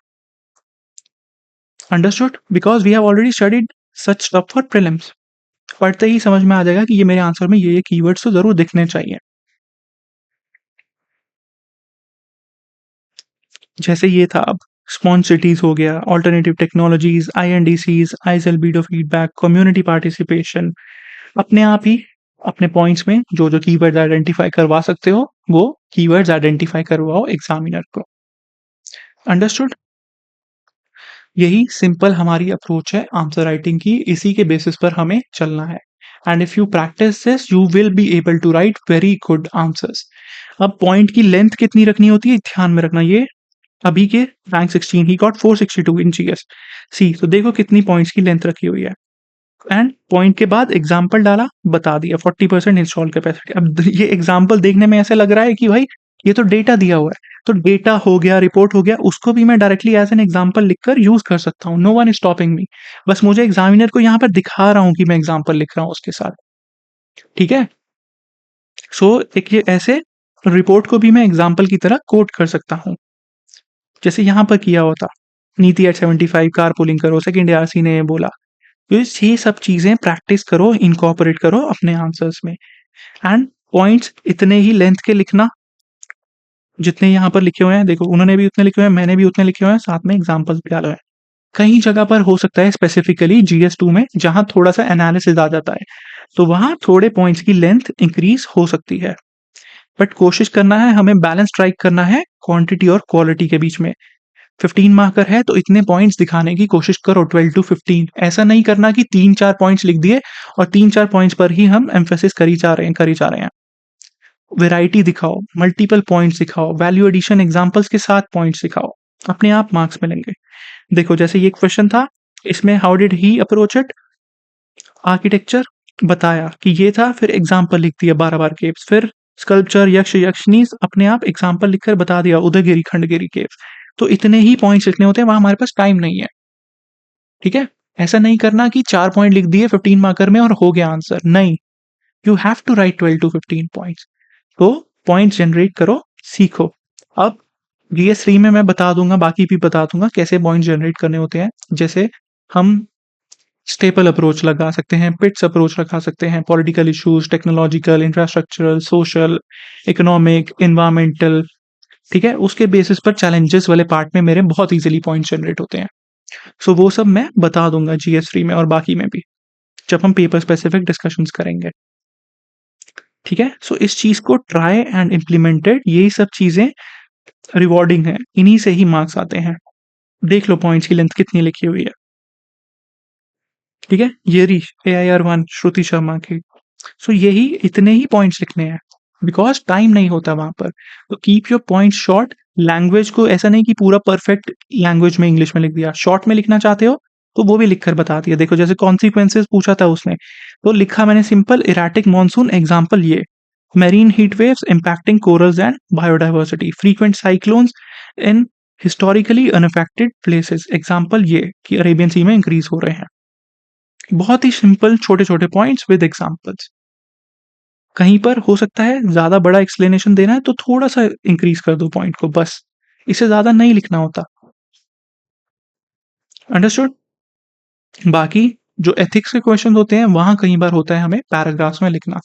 Speaker 1: Understood? Because we have already studied such stuff for prelims. पढ़ते ही समझ में आ जाएगा कि ये मेरे आंसर में ये कीवर्ड्स तो जरूर दिखने चाहिए। जैसे ये था, अब स्पॉन्ज सिटीज हो गया, alternative technologies, INDCs, ice albedo feedback, community participation. अपने आप ही अपने पॉइंट्स में जो जो कीवर्ड्स आइडेंटिफाई करवा सकते हो, वो कीवर्ड्स आइडेंटिफाई करवाओ एग्जामिनर को। अंडरस्टूड? यही सिंपल हमारी अप्रोच है आंसर राइटिंग की। इसी के बेसिस पर हमें चलना है। And if you practice this, you will be able to write very good answers. अब पॉइंट की लेंथ कितनी रखनी होती है ध्यान में रखना। ये अभी के रैंक 16 ही गॉट 462 इन जीएस सी। तो देखो कितनी पॉइंट्स की लेंथ रखी हुई है। एंड पॉइंट के बाद एग्जाम्पल डाला, बता दिया 40% इंस्टॉल कैपेसिटी। अब ये एग्जाम्पल देखने में ऐसे लग रहा है कि भाई ये तो डेटा दिया हुआ है, तो डेटा हो गया, रिपोर्ट हो गया, उसको भी मैं डायरेक्टली एज एन एग्जाम्पल लिखकर यूज कर सकता हूँ। No one is stopping me. बस मुझे एग्जामिनर को यहाँ पर दिखा रहा हूँ कि मैं एग्जाम्पल लिख रहा हूँ उसके साथ। ठीक है, सो एक ये ऐसे रिपोर्ट को भी मैं एग्जाम्पल की तरह कोट कर सकता हूँ, जैसे यहाँ पर किया होता। नीति एट 75 कार पुलिंग करो, सेकेंड आरसी ने बोला। तो ये सब चीजें प्रैक्टिस करो, इनकॉर्पोरेट करो अपने आंसर्स में। एंड पॉइंट्स इतने ही लेंथ के लिखना जितने यहाँ पर लिखे हुए हैं। देखो उन्होंने भी उतने लिखे हुए हैं, मैंने भी उतने लिखे हुए हैं, साथ में एग्जाम्पल्स भी डाला है। कई जगह पर हो सकता है स्पेसिफिकली जीएस2 में जहां थोड़ा सा एनालिसिस आ जाता है, तो वहां थोड़े पॉइंट्स की लेंथ इंक्रीज हो सकती है। बट कोशिश करना है, हमें बैलेंस स्ट्राइक करना है क्वांटिटी और क्वालिटी के बीच में। 15 मार्कर है तो इतने पॉइंट्स दिखाने की कोशिश करो, 12 to 15। ऐसा नहीं करना कि 3-4 पॉइंट्स लिख दिए और 3-4 पॉइंट्स पर ही हम एम्फेसिस करी जा रहे हैं। वैरायटी दिखाओ, मल्टीपल पॉइंट्स दिखाओ, वैल्यू एडिशन एग्जांपल्स के साथ पॉइंट्स दिखाओ, अपने आप मार्क्स मिलेंगे। देखो जैसे ये क्वेश्चन था, इसमें how did he approach it, architecture बताया कि ये था, फिर एग्जाम्पल लिख दिया 12 बार केव्स, फिर स्कल्पचर, यक्ष यक्षिणी, अपने आप एग्जाम्पल लिखकर बता दिया उदयगिरी खंडगिरी केव्स। तो इतने ही पॉइंट्स लिखने होते हैं, वहां हमारे पास टाइम नहीं है। ठीक है, ऐसा नहीं करना कि 4 पॉइंट लिख दिए 15 मार्कर में और हो गया आंसर, नहीं। You have to write 12 to 15 points. तो पॉइंट जनरेट करो, सीखो। अब जीएस3 में मैं बता दूंगा, बाकी भी बता दूंगा कैसे पॉइंट जनरेट करने होते हैं। जैसे हम स्टेपल अप्रोच लगा सकते हैं, पिट्स अप्रोच लगा सकते हैं, political issues, technological, infrastructural, social, economic, environmental. ठीक है, उसके बेसिस पर चैलेंजेस वाले पार्ट में मेरे बहुत इजीली पॉइंट जनरेट होते हैं। सो वो सब मैं बता दूंगा जीएस3 में और बाकी में भी, जब हम पेपर स्पेसिफिक डिस्कशंस करेंगे। ठीक है, सो इस चीज को ट्राई एंड इम्प्लीमेंटेड, यही सब चीजें रिवॉर्डिंग है, इन्हीं से ही मार्क्स आते हैं। देख लो पॉइंट्स की लेंथ कितनी लिखी हुई है। ठीक है, ये रही AIR1 श्रुति शर्मा की। सो यही इतने ही पॉइंट्स लिखने हैं, बिकॉज टाइम नहीं होता वहां पर। तो keep your point short. Language को ऐसा नहीं कि पूरा परफेक्ट लैंग्वेज में इंग्लिश में लिख दिया, शॉर्ट में लिखना चाहते हो तो वो भी लिखकर बता दिया। देखो जैसे कॉन्सिक्वेंसेस पूछा था उसने, तो लिखा मैंने सिंपल, इराटिक मॉनसून एग्जाम्पल ये, marine heat waves impacting corals and biodiversity, frequent cyclones in historically unaffected places example ये कि अरेबियन सी में इंक्रीज हो रहे हैं। बहुत ही सिंपल छोटे छोटे पॉइंट्स विद एग्जाम्पल्स। कहीं पर हो सकता है ज्यादा बड़ा एक्सप्लेनेशन देना है तो थोड़ा सा इंक्रीज कर दो पॉइंट को, बस। इसे ज्यादा नहीं लिखना होता। अंडरस्टूड? बाकी जो एथिक्स के क्वेश्चन होते हैं वहां कई बार होता है हमें पैराग्राफ्स में लिखना,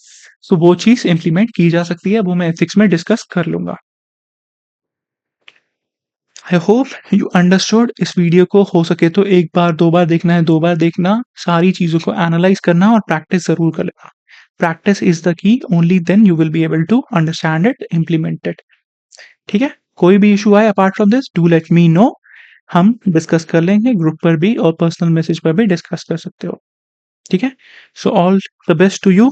Speaker 1: तो वो चीज इंप्लीमेंट की जा सकती है, वो मैं एथिक्स में डिस्कस कर लूंगा। I hope you understood. इस वीडियो को हो सके तो एक बार, 2 बार देखना है, 2 बार देखना, सारी चीज़ों को एनालाइज़ करना और प्रैक्टिस ज़रूर कर लेना। Practice is the key, only then you will be able to understand it, implement it. ठीक है? कोई भी इश्यू आए apart from this, do let me know. हम डिस्कस कर लेंगे, ग्रुप पर भी और पर्सनल मैसेज पर भी डिस्कस कर सकते हो। ठीक है? So all the best to you.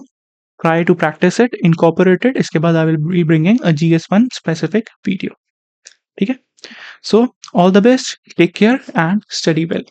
Speaker 1: Try to practice it, incorporate it. इसके बाद I will be bringing a GS1 specific video. ठीक है? So all the best, take care and study well.